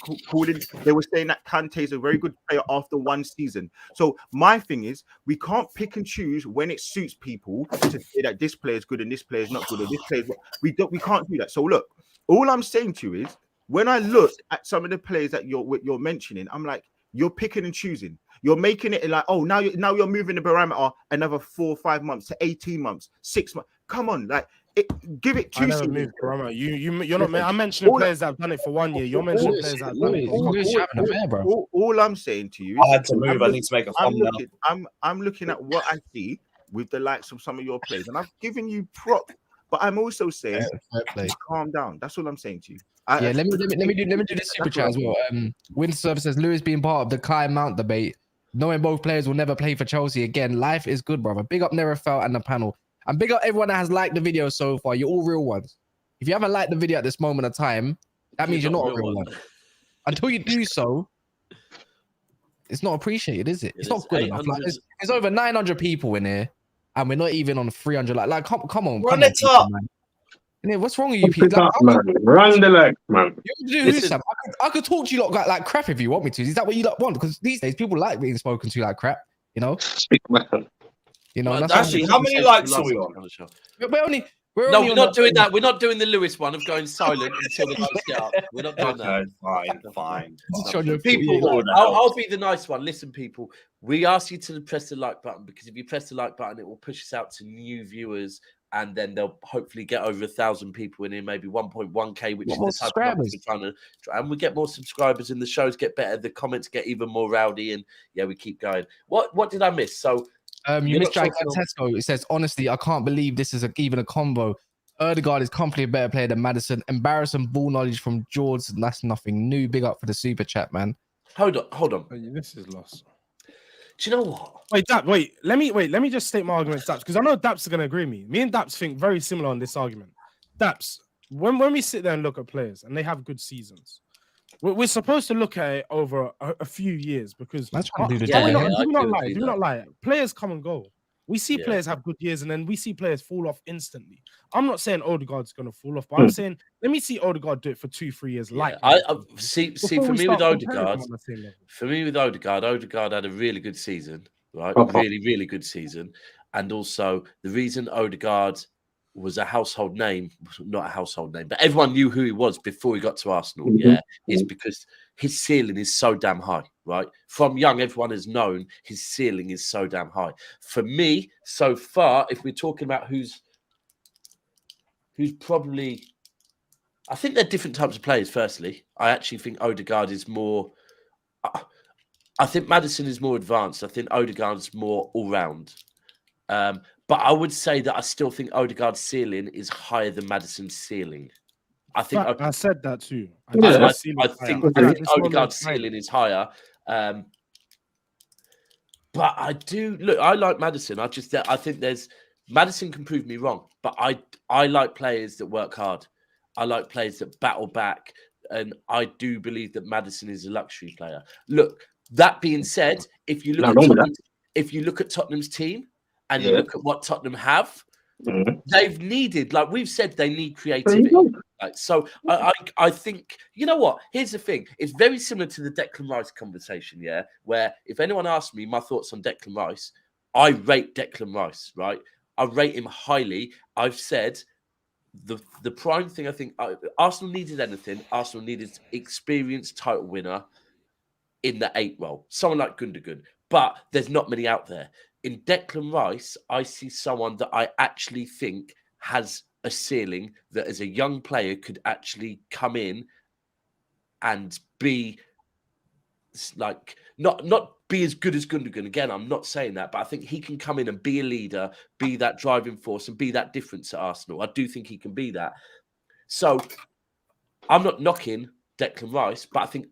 they were saying that Kante is a very good player after one season. So my thing is, we can't pick and choose when it suits people to say that this player is good and this player is not good, or this player is... We can't do that. So look, all I'm saying to you is, when I look at some of the players that you're mentioning, I'm like, you're picking and choosing. You're making it like, oh, now you're moving the parameter another 4 or 5 months to 18 months, 6 months. Come on, like, give it 2 seasons. You're not. I'm mentioning players that have done it for 1 year. You're mentioning players that have done it for all I'm saying to you, I had to move. I need to make a thumbnail. I'm looking at what I see with the likes of some of your players, and I've given you prop, but I'm also saying, calm down. That's all I'm saying to you. Let me do this super chat as well. Winter Service says Lewis being part of the Kai Mount debate, knowing both players will never play for Chelsea again. Life is good, brother. Big up Nerefeld and the panel, and big up everyone that has liked the video so far. You're all real ones. If you haven't liked the video at this moment of time, that means you're not a real one. Until you do so, it's not appreciated, is it? It's not good enough. Like, there's over 900 people in here, and we're not even on 300. Like come on, run it up. Man. What's wrong with you people? Run the legs, man. I could talk to you like crap if you want me to. Is that what you want? Because these days people like being spoken to like crap, you know? You know, that's actually, how many likes are we on? We're not doing that. We're not doing the Lewis one of going silent until the lights get up. We're not doing that. Fine. People, I'll be the nice one. Listen, people, we ask you to press the like button because if you press the like button, it will push us out to new viewers. And then they'll hopefully get over 1,000 people in here, maybe 1.1k, which is the type of numbers we're trying to. And we get more subscribers, and the shows get better. The comments get even more rowdy, and we keep going. What did I miss? So you missed Tesco. It says, honestly, I can't believe this is even a combo. Odegaard is comfortably a better player than Maddison. Embarrassing ball knowledge from George. That's nothing new. Big up for the super chat, man. Hold on. This is lost. Do you know what? Wait. Let me just state my argument, Daps, because I know Daps are going to agree with me. Me and Daps think very similar on this argument. Daps, when we sit there and look at players and they have good seasons, we're supposed to look at it over a few years because that's what do not lie. Players come and go. We see Yeah. players have good years and then we see players fall off instantly. I'm not saying Odegaard's going to fall off, but I'm saying let me see Odegaard do it for 2-3 years. Yeah. Like I see before for we me with start comparing Odegaard, them on the same level. Odegaard had a really good season, right? Okay. Really, really good season. And also the reason Odegaard was a household name, not a household name, but everyone knew who he was before he got to Arsenal, is because his ceiling is so damn high, right? From young, everyone has known his ceiling is so damn high. For me, so far, if we're talking about who's probably, I think they're different types of players, firstly. I actually think Odegaard is more, I think Maddison is more advanced. I think Odegaard's more all-round. But I would say that I still think Odegaard's ceiling is higher than Maddison's ceiling. I think I said that too. I think Odegaard's ceiling is higher. But I do look. I like Maddison. I think Maddison can prove me wrong, but I like players that work hard. I like players that battle back, and I do believe that Maddison is a luxury player. Look, that being said, if you look at Tottenham's team and you look at what Tottenham have, they've needed, like we've said, they need creativity. So I think, you know what? Here's the thing. It's very similar to the Declan Rice conversation, yeah? Where if anyone asks me my thoughts on Declan Rice, I rate Declan Rice, right? I rate him highly. I've said the prime thing I think Arsenal needed anything. Arsenal needed experienced title winner in the 8 role. Someone like Gundogan. But there's not many out there. In Declan Rice, I see someone that I actually think has a ceiling that as a young player could actually come in and be like not be as good as Gundogan. Again, I'm not saying that, but I think he can come in and be a leader, be that driving force and be that difference at Arsenal. I do think he can be that. So I'm not knocking Declan Rice, but I think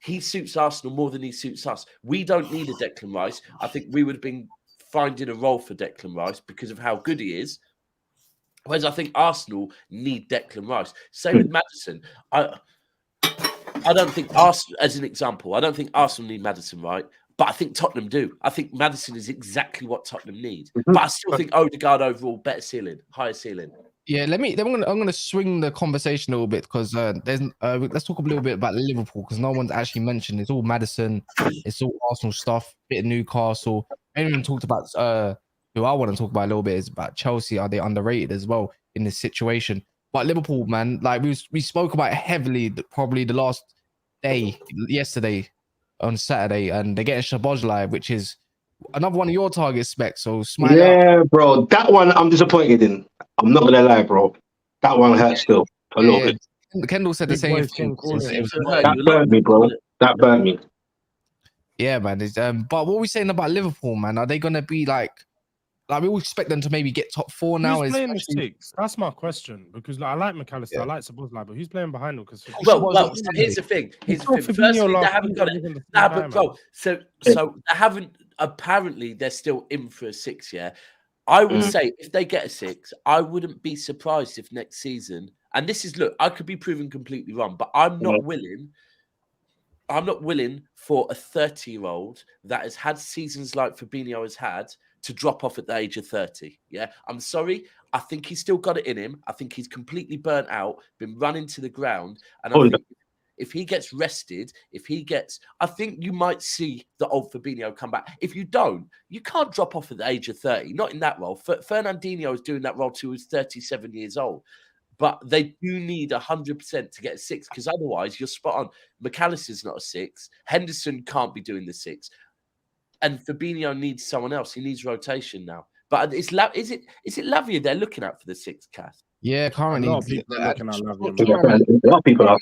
he suits Arsenal more than he suits us. We don't need a Declan Rice. I think we would have been finding a role for Declan Rice because of how good he is. Whereas I think Arsenal need Declan Rice. Same with Maddison. I don't think Arsenal, as an example, I don't think Arsenal need Maddison, right? But I think Tottenham do. I think Maddison is exactly what Tottenham need. But I still think Odegaard overall better ceiling, higher ceiling. Yeah, I'm gonna swing the conversation a little bit because let's talk a little bit about Liverpool because no one's actually mentioned. It's all Maddison, it's all Arsenal stuff, bit of Newcastle. Anyone talked about who I want to talk about a little bit is about Chelsea. Are they underrated as well in this situation? But Liverpool, man, like we spoke about it heavily probably the last day, yesterday on Saturday, and they're getting Szoboszlai, which is another one of your target specs. So smile. Yeah, bro, that one I'm disappointed in. I'm not gonna lie, bro. That one hurts still a little bit. Kendall said the same thing. That burnt me, bro. That burnt me. Yeah, man. But what are we saying about Liverpool, man? Are they gonna be like we all expect them to maybe get top 4 now? Who's playing the 6? That's my question. Because I like McAllister, I like Szoboszlai, but who's playing behind them? Because well, here's the thing. Firstly, they haven't got it. But bro, so they haven't. Apparently, they're still in for a 6. Yeah, I would say if they get a 6, I wouldn't be surprised if next season. And this is I could be proven completely wrong, but I'm not willing. I'm not willing for a 30-year-old that has had seasons like Fabinho has had to drop off at the age of 30. Yeah, I'm sorry. I think he's still got it in him. I think he's completely burnt out, been running to the ground. And I think if he gets rested, I think you might see the old Fabinho come back. If you don't, you can't drop off at the age of 30. Not in that role. Fernandinho is doing that role till he's 37 years old. But they do need 100% to get a 6 because otherwise you're spot on. McAllister's not a 6. Henderson can't be doing the 6. And Fabinho needs someone else. He needs rotation now. But is it Lavia they're looking at for the 6th cast? Yeah, currently. A lot of people are looking at Lavia. A lot of people are.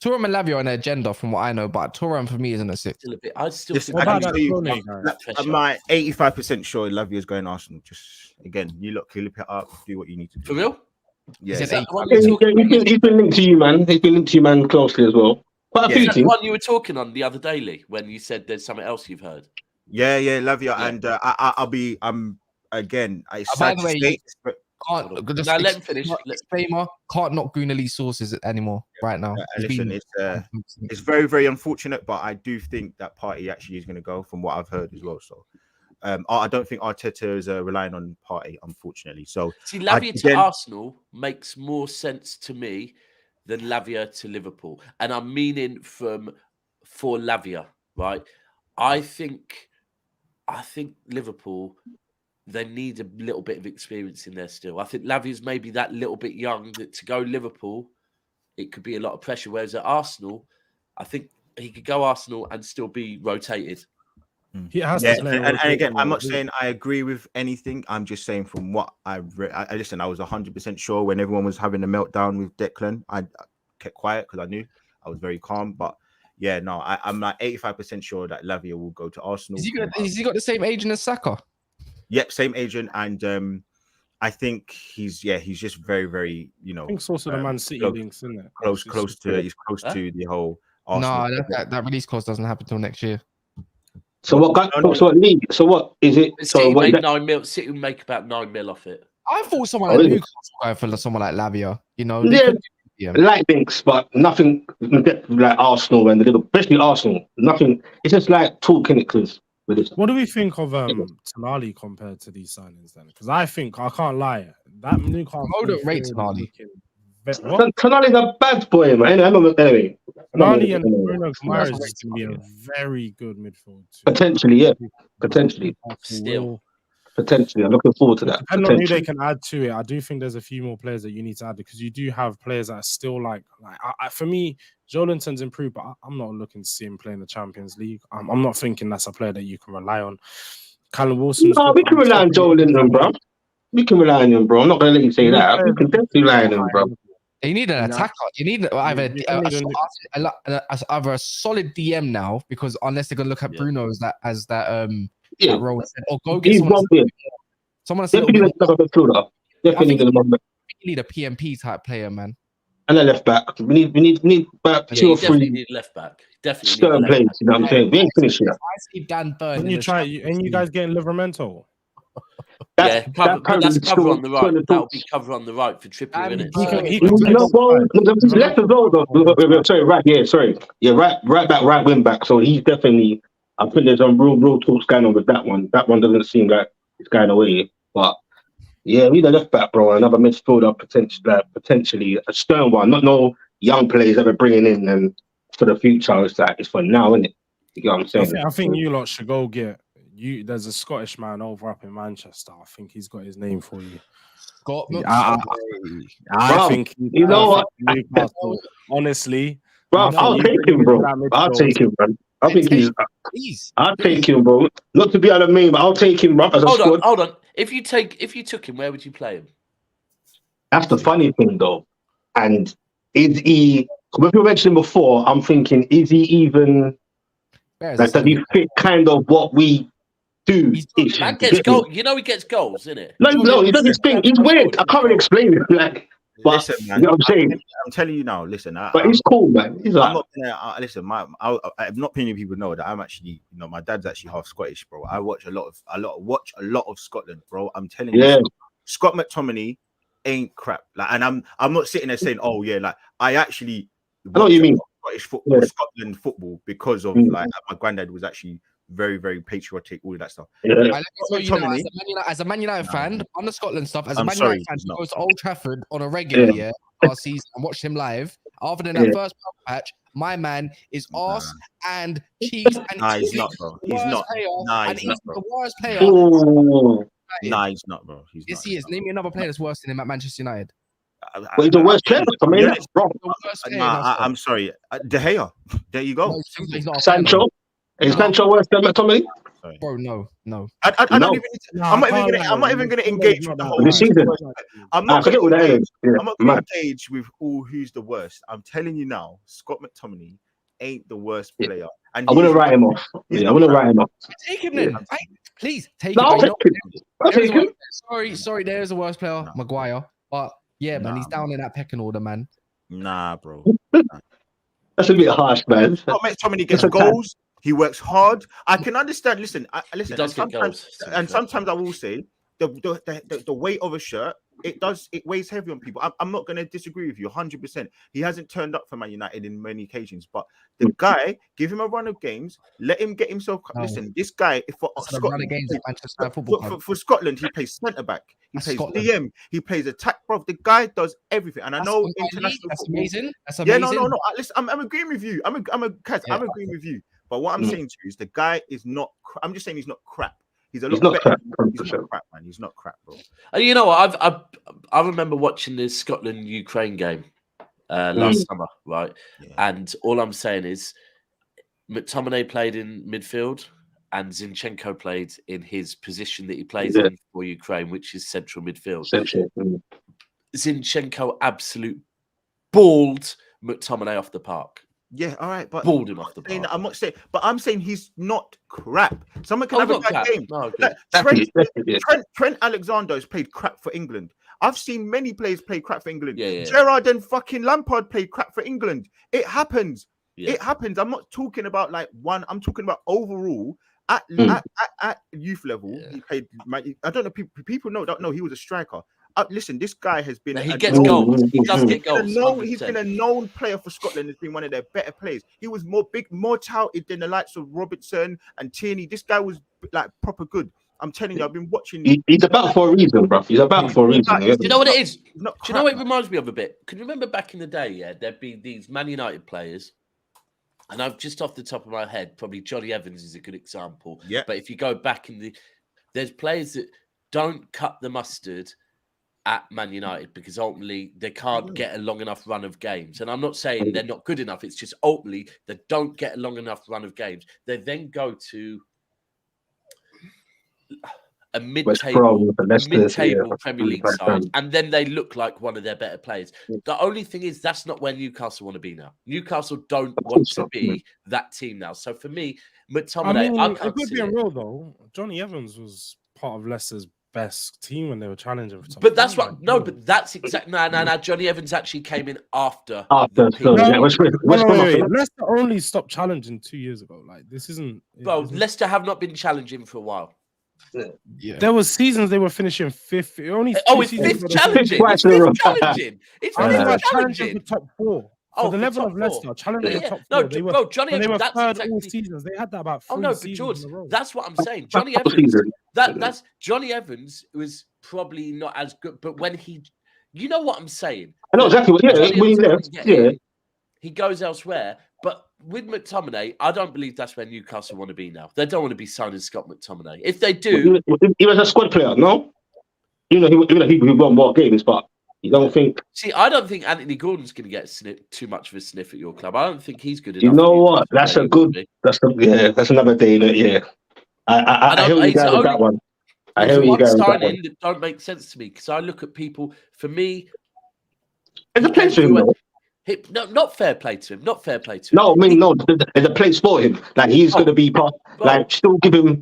Turam and Lavia on the agenda from what I know, but Turam for me isn't a 6. I still think I'm like 85% sure Lavia is going Arsenal. Just again, you clip it up, do what you need to do. For real? Yeah. He's been linked to you, man. He's been linked to you, man, closely as well. Quite a few Is that things. the one you were talking on the other day, Lee, when you said there's something else you've heard? Yeah, Lavia, and I'm again. It's sad to say, but let him finish. Disclaimer: can't knock Goonali sources anymore right now. Listen, it's very, very unfortunate, but I do think that party actually is going to go, from what I've heard as well. So, I don't think Arteta is relying on Partey, unfortunately. So see, Lavia to Arsenal makes more sense to me than Lavia to Liverpool, and I'm meaning for Lavia, right? I think Liverpool, they need a little bit of experience in there still. I think Lavia's maybe that little bit young that to go Liverpool, it could be a lot of pressure. Whereas at Arsenal, I think he could go Arsenal and still be rotated. He has to play. And again, I'm not saying I agree with anything. I'm just saying from what I've read. I was 100% sure when everyone was having a meltdown with Declan. I kept quiet because I knew I was very calm. But yeah, no, I'm like 85% sure that Lavia will go to Arsenal. Has he got the same agent as Saka? Yep, same agent, and I think he's just very, very, you know. I think it's also the Man City links, isn't it? Close to the whole Arsenal. No, that release clause doesn't happen till next year. So what is it? City made 9 mil. City would make about 9 mil off it. I thought someone like Newcastle going for someone like Lavia. You know, light links, but nothing like Arsenal and especially Arsenal. Nothing. It's just like talking it because. What do we think of Tonali compared to these signings then? Because I can't lie, that Newcastle. I don't rate Tonali. Tonali's a bad boy, man. Anyway, Tonali and Bruno Guimaraes is going to be a very good midfield. Potentially, yeah. Potentially. Still. Potentially. I'm looking forward to that. Depending on who they can add to it, I do think there's a few more players that you need to add because you do have players that are still like for me, Joelinton's improved, but I'm not looking to see him play in the Champions League. I'm not thinking that's a player that you can rely on. Callum Wilson. No, we can rely on Joelinton, bro. We can rely on him, bro. I'm not going to let you say that. We can definitely rely on him, bro. You need an attacker. You need either a solid DM now, because unless they're going to look at Bruno as that role, or go get someone. Definitely need a PMP type player, man. And a left back. We need about 2 or 3. Definitely need left back. Definitely certain players. You know what I'm saying? We ain't finished yet. I see Dan Burn. When you you guys getting Livramento? That's cover on the right. That'll be cover on the right for Trippier, isn't it? He's left as well, though. Sorry, right. Yeah, sorry. Yeah, right back, right wing back. So he's definitely. I think there's some real talks going on with that one. That one doesn't seem like it's going away. But yeah, we need a left back, bro. Another midfielder, potentially a stern one. Not no young players ever bringing in and for the future. It's for now, isn't it? You know what I'm saying? I think you lot should go get. There's a Scottish man over up in Manchester. I think he's got his name for you. Scott. I think you know what? Newcastle, honestly, bro, I'll take him, bro. I'll take him, man. I think I'll take him, bro. Not to be out of me, but I'll take him, bro. Hold on. If you took him, where would you play him? That's the funny thing, though. And is he? If you mentioned him before, I'm thinking, is he even? Does he fit kind of what we do? Man gets goals. You know he gets goals, isn't it? No, he does his thing. He's weird. I can't really explain it. Like, but, listen, man. You know what I'm saying? I'm telling you now. Listen, but he's cool, man. He's like, I'm not gonna listen. I'm not many people know that I'm actually, my dad's actually half Scottish, bro. I watch a lot of Scotland, bro. I'm telling you, Scott McTominay ain't crap. Like, and I'm not sitting there saying, oh yeah, like I actually. I know what you mean. Scottish football, Scotland football, because of like my granddad was actually very, very patriotic, all of that stuff. Yeah. As a Man United fan, on the Scotland stuff, as a Man United fan, who goes to Old Trafford on a regular last season and watched him live. Other than that first patch, my man is arse and cheese. And he's not, bro. He's not. He's the worst player. Nah, he's not, bro. Yes, he is. Name me another player that's worse than him at Manchester United. Well, he's the worst player. I'm sorry. De Gea. There you go. Sancho. Is Sancho worse than McTominay? Bro, no. I'm not even gonna engage with the whole season. I'm not gonna engage with who's the worst. I'm telling you now, Scott McTominay ain't the worst player. And I wouldn't write him off. I wouldn't write him off. Take him then. Please take him. I'll take him. Sorry, there's a worse player, Maguire. But yeah, man, he's down in that pecking order, man. Nah, bro. That's a bit harsh, man. McTominay gets goals. He works hard. I can understand. Listen. He does get goals. And sometimes I will say the weight of a shirt it weighs heavy on people. I'm not going to disagree with you 100%. He hasn't turned up for Man United in many occasions, but the guy, give him a run of games, let him get himself. Listen, this guy, for Scotland, for Scotland, he plays centre back, he plays DM, he plays attack, bro. The guy does everything, and I know international. That's football, amazing. That's amazing. Yeah, no. Listen, I'm agreeing with you. I'm agreeing with you. But what I'm saying to you is the guy is not. I'm just saying he's not crap. He's a lot better. He's not crap, man. He's not crap, bro. And you know what? I remember watching the Scotland-Ukraine game last summer, right? Yeah. And all I'm saying is McTominay played in midfield and Zinchenko played in his position that he plays in for Ukraine, which is central midfield. Zinchenko absolute balled McTominay off the park. Yeah, all right, but balled him off the park. I'm not saying, but I'm saying he's not crap. Someone can have a bad game. No, like, Trent Alexander has played crap for England. I've seen many players play crap for England. Yeah. Gerrard and fucking Lampard played crap for England. It happens. Yeah. It happens. I'm not talking about like one. I'm talking about overall at youth level. He played. I don't know. People don't know he was a striker. Listen, this guy has been. He gets goals. He does get goals. He's been a known player for Scotland. Has been one of their better players. He was more touted than the likes of Robertson and Tierney. This guy was like proper good. I'm telling you, I've been watching. He's about for a reason, bro. He's about for a reason. Do you know what it is? Do you know what it reminds me of a bit? Can you remember back in the day? Yeah, there'd be these Man United players, and I've just off the top of my head, probably Johnny Evans is a good example. Yeah. But if you go back there's players that don't cut the mustard at Man United because ultimately they can't get a long enough run of games. And I'm not saying they're not good enough. It's just ultimately they don't get a long enough run of games. They then go to a mid-table Premier League side, and then they look like one of their better players. The only thing is that's not where Newcastle want to be now. Newcastle don't want to be that team now. So for me, McTominay, I can't see it. Real though. Johnny Evans was part of Leicester's best team when they were challenging for something. But that's what but that's exactly no. Johnny Evans actually came in after. Leicester only stopped challenging 2 years ago. Like this isn't. Leicester have not been challenging for a while. Yeah. There was seasons they were finishing fifth. It's fifth challenging. It's challenging for top four. For the level of Leicester, challenging the top four. No, Johnny Evans. That's exactly all seasons. They had that about 3 seasons. But George, that's what I'm saying. Johnny Evans. That's Johnny Evans was probably not as good, but when you know what I'm saying. I know exactly what. Yeah, he goes elsewhere. But with McTominay, I don't believe that's where Newcastle want to be now. They don't want to be signing Scott McTominay. If they do, he was a squad player. No, he won more games, but. You don't think? See, I don't think Anthony Gordon's going to get too much of a sniff at your club. I don't think he's good enough. You know what? That's another day. Yeah, I hear you guys with that one. I hear you guys with that one. That don't make sense to me because I look at people. For me, there's a place for him. No, not fair play to him. Not fair play to him. No, I mean no. There's a place for him. Like he's going to be part. Like still give him. You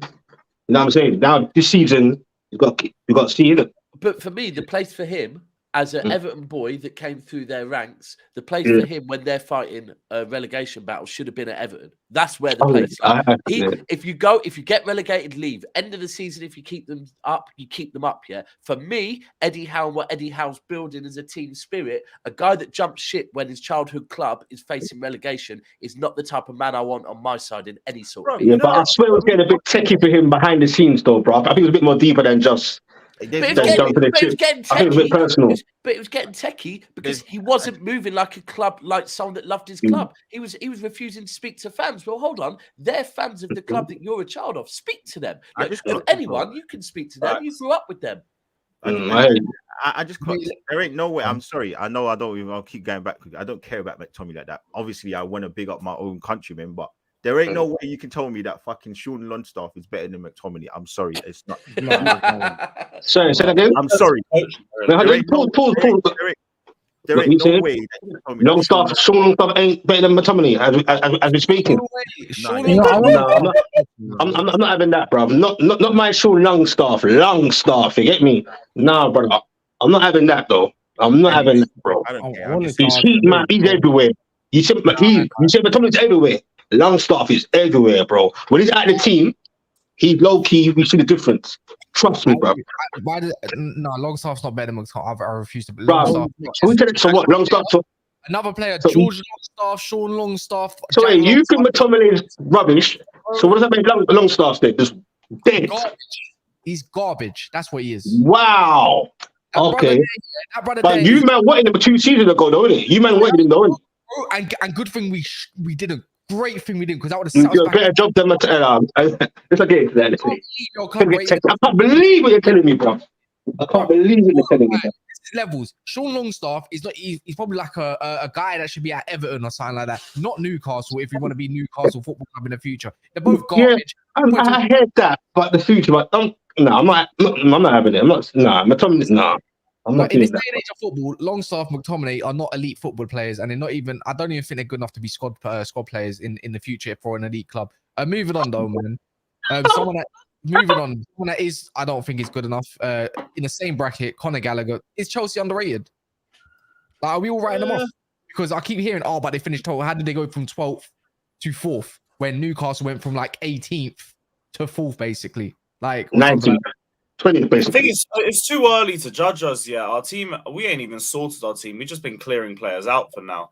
know what I'm saying? Now this season, you got to see it. But for me, the place for him. As an Everton boy that came through their ranks, the place for him when they're fighting a relegation battle should have been at Everton. That's where the place is. If you get relegated, leave. End of the season, if you keep them up, you keep them up, yeah? For me, Eddie Howe, what Eddie Howe's building is a team spirit. A guy that jumps ship when his childhood club is facing relegation is not the type of man I want on my side in any sort of but I swear it was getting a bit techie for him behind the scenes, though, bro. I think it was a bit more deeper than just... But it was getting techie because he wasn't moving like a club, like someone that loved his club. He was refusing to speak to fans. Well, hold on, they're fans of the club that you're a child of. Speak to them. If anyone, you can speak to them. You grew up with them. I just can't. There ain't no way. I'm sorry. I know I don't even. I'll keep going back. I don't care about McTominay like that. Obviously, I want to big up my own countrymen, but. There ain't no way you can tell me that fucking Sean Longstaff is better than McTominay. I'm sorry, it's not. Sorry, say that again. I'm sorry. There ain't no way. Longstaff, Sean Longstaff ain't better than McTominay as we're speaking. I'm not having that, bro. Not my Sean Longstaff. Longstaff, you get me? Nah, brother. I'm not having that though. I'm not having that, bro. He's everywhere. You said McTominay's everywhere. Longstaff is everywhere, bro. When he's at the team, He's low key. We see the difference. Trust me, bro. Longstaff's not better than McTominay. I refuse to. Bro, so what? Longstaff. Another player, So- George Longstaff, Sean Longstaff. So Jack wait, you think Longstaff, McTominay is rubbish? So what does that make Longstaff then? Just dead. garbage. He's garbage. That's what he is. Wow. That Okay. That brother But there, you man wanted him 2 seasons ago, though, innit? You man wanted him, though, innit? and good thing we did a great thing we did because that would have You set do us a back. better job than let's not get into that. I can't believe what you're telling me, bro. I can't believe what you're telling me, bro. Levels. Sean Longstaff is not. He's probably like a guy that should be at Everton or something like that. Not Newcastle. If you want to be Newcastle Football Club in the future, they're both garbage. I heard that, but the future, but I'm not having it. I'm not In doing this that. day and age of football, Longstaff, McTominay are not elite football players, and they're not even. I don't even think they're good enough to be squad players in the future for an elite club. Moving on, though, man. Someone that is, I don't think is good enough. In the same bracket, Conor Gallagher. Is Chelsea underrated? Like, are we all writing them off? Because I keep hearing, but they finished 12th. How did they go from 12th to 4th when Newcastle went from like 18th to 4th, basically? Like 19th, 20th, I basically. think it's too early to judge us yet. Our team, we ain't even sorted our team. We've just been clearing players out for now.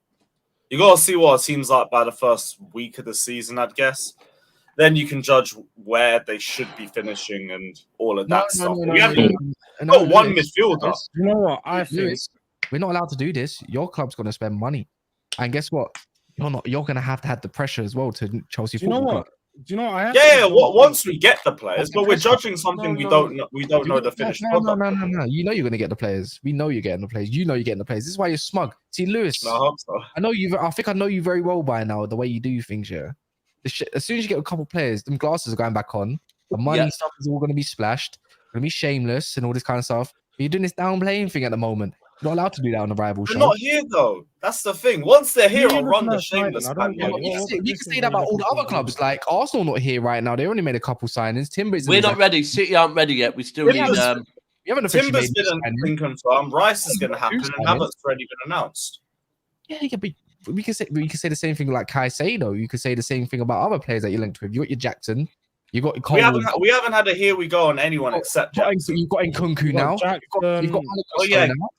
You got to see what our team's like by the first week of the season, I'd guess. Then you can judge where they should be finishing and all of that stuff. We haven't got one midfielder. You know what? I think we're not allowed to do this. Your club's going to spend money, and guess what? You're going to have the pressure as well to Chelsea. Do you know what? Do you know what? Once we get the players, but we're judging something we don't know. We don't know the finished product. No. You know you're going to get the players. We know you're getting the players. You know you're getting the players. This is why you're smug. See, Lewis. I hope so. I think I know you very well by now. The way you do things, yeah. As soon as you get a couple players, them glasses are going back on. The money stuff is all going to be splashed. Going to be shameless and all this kind of stuff. But you're doing this downplaying thing at the moment. You're not allowed to do that on the rival show. They're not here though. That's the thing. Once they're here, I'll run the shameless. We can say that about all the other clubs. Like Arsenal, not here right now. They only made a couple signings. Timbers. We're not ready. City aren't ready yet. We still need. You haven't officially Timbers didn't been confirmed. Rice is going to happen, and Havertz already been announced. Yeah, but we can say the same thing like Caicedo. You could say the same thing about other players that you're linked with. You got your Jackson. You got Cole. We haven't had a here we go on anyone except Jackson. You've got Nkunku now. You've got now.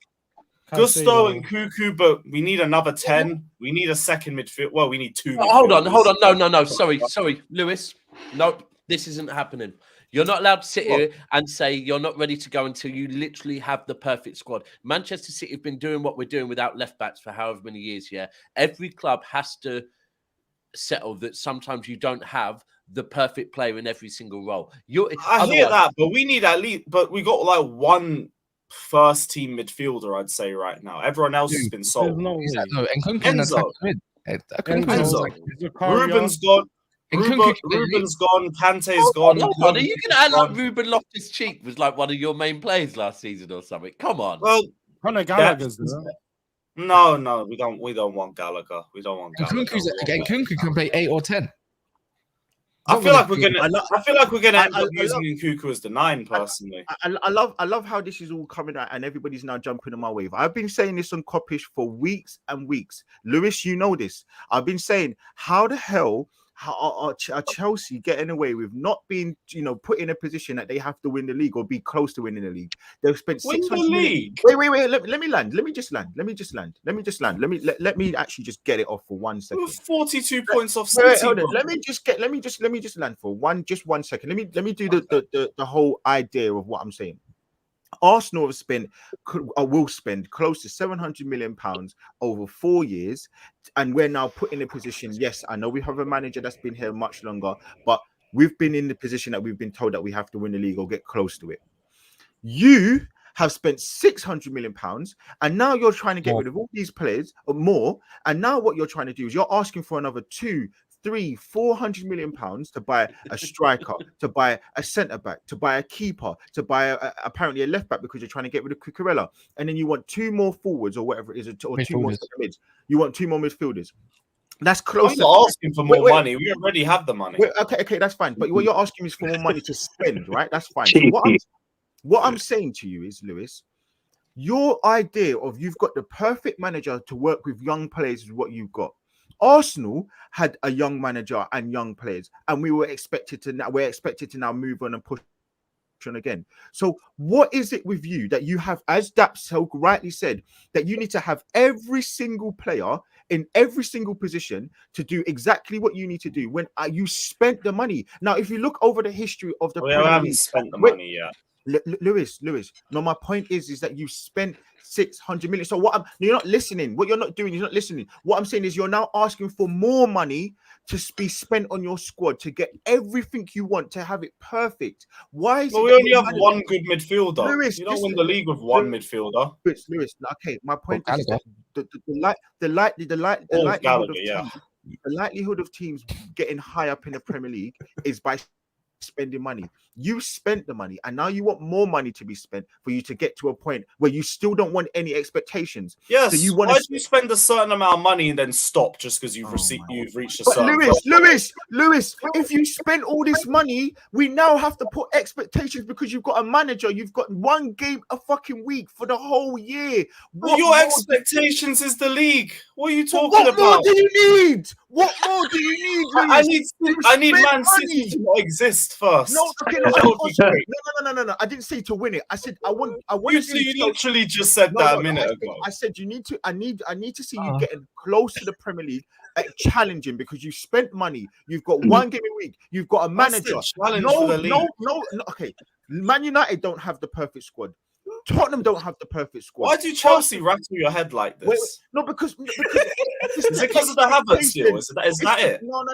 Gusto and Cuckoo, but we need another 10. We need a second midfield. Well, we need 2. Hold on. No. Sorry, Lewis. No, this isn't happening. You're not allowed to sit here and say you're not ready to go until you literally have the perfect squad. Manchester City have been doing what we're doing without left backs for however many years. Yeah, every club has to settle that sometimes you don't have the perfect player in every single role. I hear that, but we need at least. But we got like one first team midfielder, I'd say right now. Everyone else has been sold. Enzo. Ruben's gone. Ruben's gone. Kante's gone. Hold on, are you going to act like Ruben Loftus-Cheek was like one of your main players last season or something? Come on. Well, Conor Gallagher's no, we don't want Gallagher. We don't want Gallagher. Nkunku can play 8 or 10. I feel like we're gonna end up using Nkunku as the 9. Personally, I love how this is all coming out and everybody's now jumping on my wave. I've been saying this on Coppish for weeks and weeks. Lewis, you know this. I've been saying, how the hell are Chelsea getting away with not being, put in a position that they have to win the league or be close to winning the league? They've spent 600 million. Wait. Let me land. Let me actually just get it off for 1 second. We're 42 points off City. Let me just land for 1 second. Let me do the whole idea of what I'm saying. Arsenal will spend close to £700 million over 4 years, and we're now put in a position. Yes, I know we have a manager that's been here much longer, but we've been in the position that we've been told that we have to win the league or get close to it. You have spent £600 million, and now you're trying to get rid of all these players or more. And now what you're trying to do is you're asking for another 400 million pounds to buy a striker, to buy a centre back, to buy a keeper, to buy apparently a left back because you're trying to get rid of Cucurella, and then you want 2 more forwards or whatever it is, or 2 more mids. You want 2 more midfielders. That's close. I'm not asking for more money. We already have the money. Okay, that's fine. But what you're asking is for more money to spend, right? That's fine. So what I'm saying to you is, Lewis, your idea of you've got the perfect manager to work with young players is what you've got. Arsenal had a young manager and young players, and we're expected to now move on and push on again. So what is it with you that you have, as Daps so rightly said, that you need to have every single player in every single position to do exactly what you need to do when you spent the money? Now, if you look over the history of the Premier League, haven't spent the money yet. Lewis. No, my point is that you spent 600 million. So you're not listening. What you're not doing, you're not listening. What I'm saying is you're now asking for more money to be spent on your squad to get everything you want, to have it perfect. Why is we only have one good midfielder? Lewis, you don't win the league with one midfielder. Lewis, okay, my point is that the likelihood of teams getting high up in the Premier League is by spending money. You spent the money, and now you want more money to be spent for you to get to a point where you still don't want any expectations. Yes. So you want Why do you spend a certain amount of money and then stop just because you've reached a certain? Lewis, if you spend all this money, we now have to put expectations because you've got a manager. You've got one game a fucking week for the whole year. Your expectations is the league. What are you talking about? What more do you need? What more do you need? I need Man City to not exist first. No, I didn't say to win it. I said I want. You literally just said that a minute ago. I said you need to. I need to see you getting close to the Premier League, challenging because you spent money. You've got one game a week. You've got a manager. No. Okay, Man United don't have the perfect squad. Tottenham don't have the perfect squad. Why do Chelsea rattle your head like this? Because is it because of the Havertz deal? Is that it? No.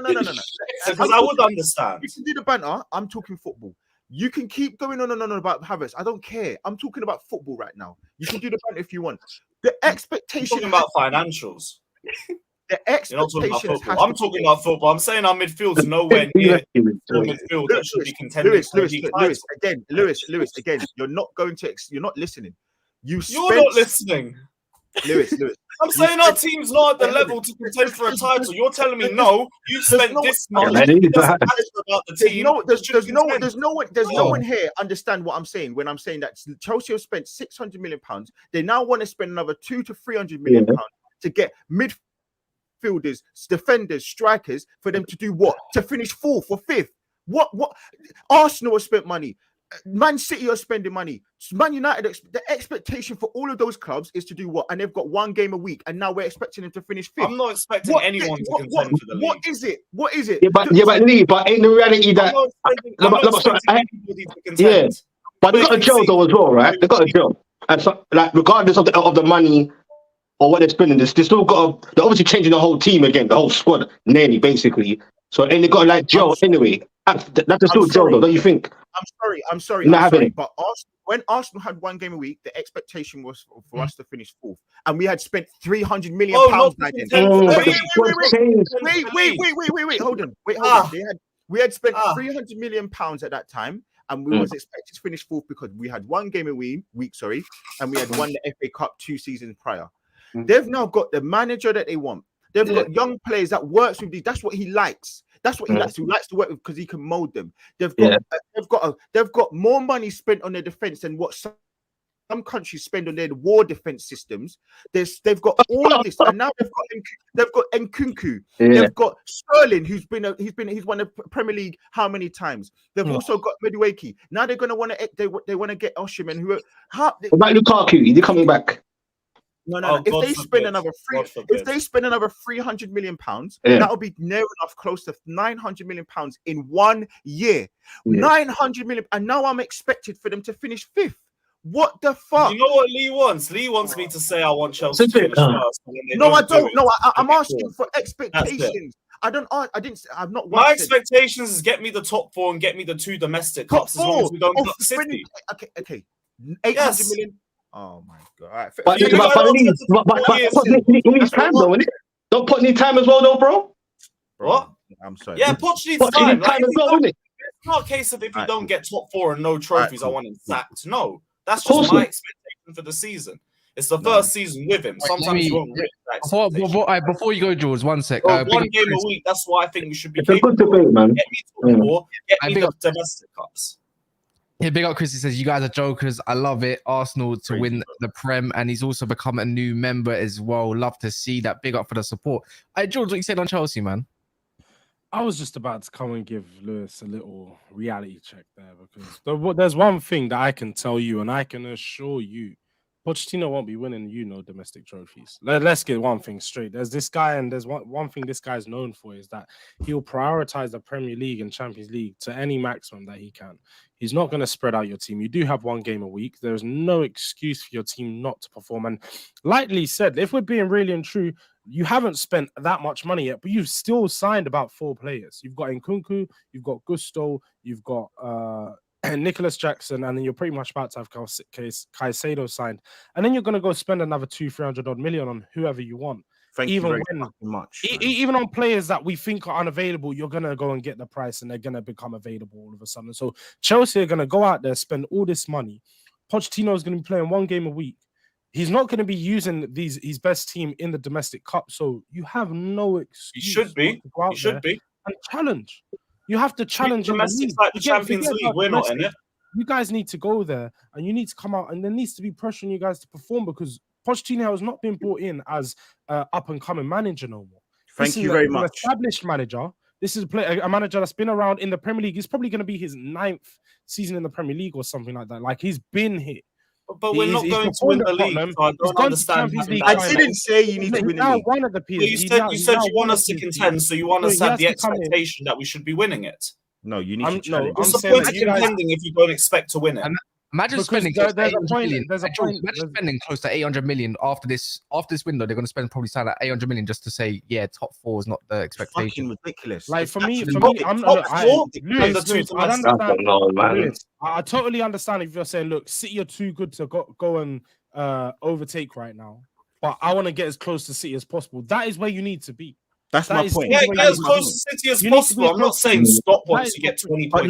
Because I would understand. You can do the banter. I'm talking football. You can keep going on and on about Havertz. I don't care. I'm talking about football right now. You can do the banter if you want. The expectation. You're talking about financials. The expectations. I'm talking about football. I'm saying our midfield's nowhere near the midfield that should be contending. Lewis, again, you're not listening. You're not listening. Lewis. I'm saying our team's not at the level to contend for a title. You're telling me no. You spent this much. There's no one here understand what I'm saying when I'm saying that Chelsea have spent 600 million pounds. They now want to spend another 200 to 300 million pounds to get midfielders, defenders, strikers for them to do what? To finish fourth or fifth. What? Arsenal have spent money. Man City are spending money. Man United, the expectation for all of those clubs is to do what? And they've got one game a week, and now we're expecting them to finish fifth. I'm not expecting anyone to contend for the league. What is it? Yeah, but ain't the reality that but they got a job though as well, right? They got a job, and so like regardless of the money or what they're spending, they still got. They're obviously changing the whole team again, the whole squad, nearly basically. So and they got like Joe anyway. That's still Joe though, don't you think? I'm sorry. But when Arsenal had one game a week, the expectation was for us to finish fourth, and we had spent 300 million pounds by then. Wait, hold on. We had spent 300 million pounds at that time, and we was expected to finish fourth because we had one game a week, and we had won the FA Cup 2 seasons prior. They've now got the manager that they want. They've got young players that works with these. That's what he likes. That's what he likes. He likes to work with because he can mold them. They've got more money spent on their defense than what some countries spend on their war defense systems. They've got all of this, and now they've got Nkunku. They've got Sterling, he's won the Premier League how many times? They've also got Madueke. Now they're going to want to they want to get Osimhen. About Lukaku, is he coming back? No. If they spend another 300 million pounds, that'll be near enough close to 900 million pounds in 1 year. 900 million, and now I'm expected for them to finish fifth. What the fuck? You know what Lee wants? Lee wants me to say I want Chelsea to finish first. No, I don't. No, I'm asking for expectations. I'm not. My expectations is get me the top 4 and get me the 2 domestic cups as long as we don't got City. Okay. 800 million. Oh my god! Right. But it's about needs time though, isn't it? Don't put any time as well, though, bro. What? I'm sorry. Yeah, Poch needs time. As well, isn't it? It's not a case of if you don't get top 4 and no trophies, I want him sacked. No, that's just my expectation for the season. It's the first season with him. Sometimes you won't reach that. Before you go, George, one sec. One game a week. That's why I think we should be. It's a good debate, man. Get me top 4. Get me the domestic cups. Yeah, big up Chris. He says, you guys are jokers. I love it. Arsenal to win the Prem. And he's also become a new member as well. Love to see that. Big up for the support. Hey, George, what you said on Chelsea, man? I was just about to come and give Lewis a little reality check there, because there's one thing that I can tell you, and I can assure you, Pochettino won't be winning, domestic trophies. Let's get one thing straight. There's this guy, and there's one thing this guy's known for is that he'll prioritize the Premier League and Champions League to any maximum that he can. He's not going to spread out your team. You do have one game a week. There's no excuse for your team not to perform. And like Lee said, if we're being really and true, you haven't spent that much money yet, but you've still signed about 4 players. You've got Nkunku, you've got Gusto, you've got Nicholas Jackson, and then you're pretty much about to have Caicedo signed. And then you're going to go spend another 200-300 odd million on whoever you want. Thank you very much. Even on players that we think are unavailable, you're going to go and get the price and they're going to become available all of a sudden. So Chelsea are going to go out there, spend all this money. Pochettino is going to be playing 1 game a week. He's not going to be using his best team in the domestic cup. So you have no excuse. He should be. He should be. And challenge. You have to challenge in the league. Like the Champions League. We're not in it. You guys need to go there and you need to come out, and there needs to be pressure on you guys to perform, because Pochettino has not been brought in as an up-and-coming manager no more. Thank you very much. An established manager. This is a manager that's been around in the Premier League. It's probably going to be his 9th season in the Premier League or something like that. Like, he's been here. But we're not going to win the league. So I don't understand. I didn't say you need to win the league. One of the you said you want us to contend, so you understand the expectation that we should be winning it. No, you need to challenge. What's the point of contending if you don't expect to win it? Imagine spending spending close to 800 million after this window. They're going to spend probably like 800 million just to say, yeah, top 4 is not the expectation. Fucking ridiculous. Like for me, I'm not. I totally understand if you're saying, look, City are too good to go and overtake right now, but I want to get as close to City as possible. That is where you need to be. That's my point. Yeah, get as close to City as possible. I'm not saying stop once you get 20 points. But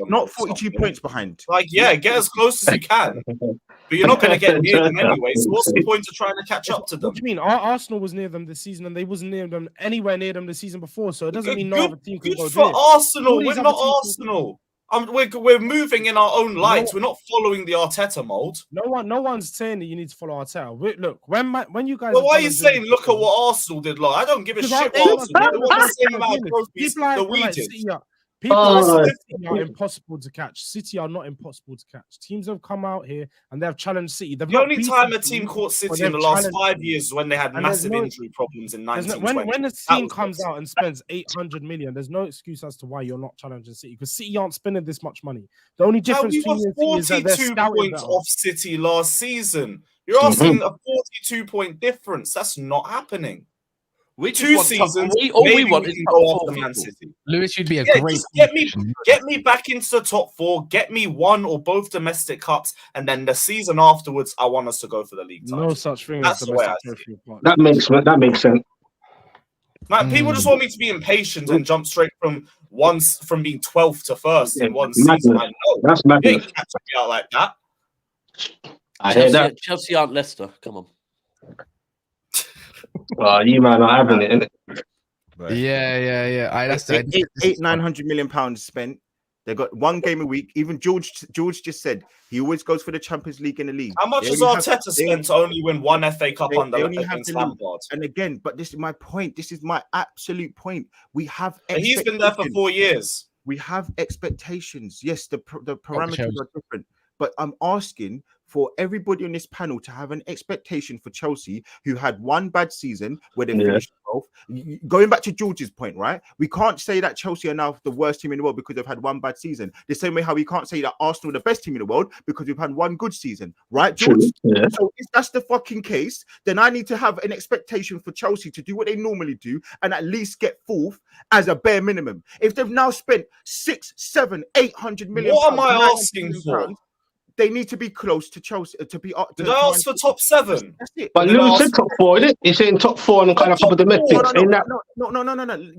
not 42 points behind. Like, yeah, get as close as you can. But you're not going to get near them anyway. So what's the point of trying to catch up to them? What do you mean? Arsenal was near them this season, and they wasn't anywhere near them the season before. So it doesn't mean no other team can go good for Arsenal. We're not Arsenal. We're moving in our own light. We're not following the Arteta mold. No one's saying that you need to follow Arteta. Look, when you guys. But why are you saying look at what Arsenal did? Like, I don't give a shit what Arsenal did. They won the same amount of trophies that we did. City are impossible to catch. City are not impossible to catch. Teams have come out here and they have challenged City. The only time a team caught City in the last 5 years is when they had massive injury problems in 1920. When a team comes out and spends 800 million, there's no excuse as to why you're not challenging City, because City aren't spending this much money. The only difference we were 42 points off City last season. You're asking a 42-point difference. That's not happening. We 2 seasons. All we want is go after Man City. Lewis, you'd be a great. Get me back into the top 4. Get me 1 or both domestic cups, and then the season afterwards, I want us to go for the league title. No such thing. That's the way I see it. That makes sense. Man, people just want me to be impatient and jump straight from being 12th to 1st in one season. I know. That's madness. You ain't catching me out like that. I hear that. Chelsea aren't Leicester. Come on. You man are having it, innit? Right. Yeah. That's 900 million pounds spent. They got 1 game a week. Even George just said he always goes for the Champions League and the league. How much has Arteta spent to only win 1 FA Cup under against Lampard? And again, but this is my point. This is my absolute point. We have. He's been there for 4 years. We have expectations. Yes, the parameters are different. But I'm asking for everybody on this panel to have an expectation for Chelsea, who had 1 bad season where they finished 12th. Going back to George's point, right? We can't say that Chelsea are now the worst team in the world because they've had 1 bad season. The same way how we can't say that Arsenal are the best team in the world because we've had 1 good season, right, George? Yeah. So if that's the fucking case, then I need to have an expectation for Chelsea to do what they normally do and at least get 4th as a bare minimum. If they've now spent 600, 700, 800 million, what am I asking for? They need to be close to Chelsea to be. Did I ask for top 7? That's it. But Lewis said top 4, isn't it? He's saying top 4 and kind of couple of domestics. No.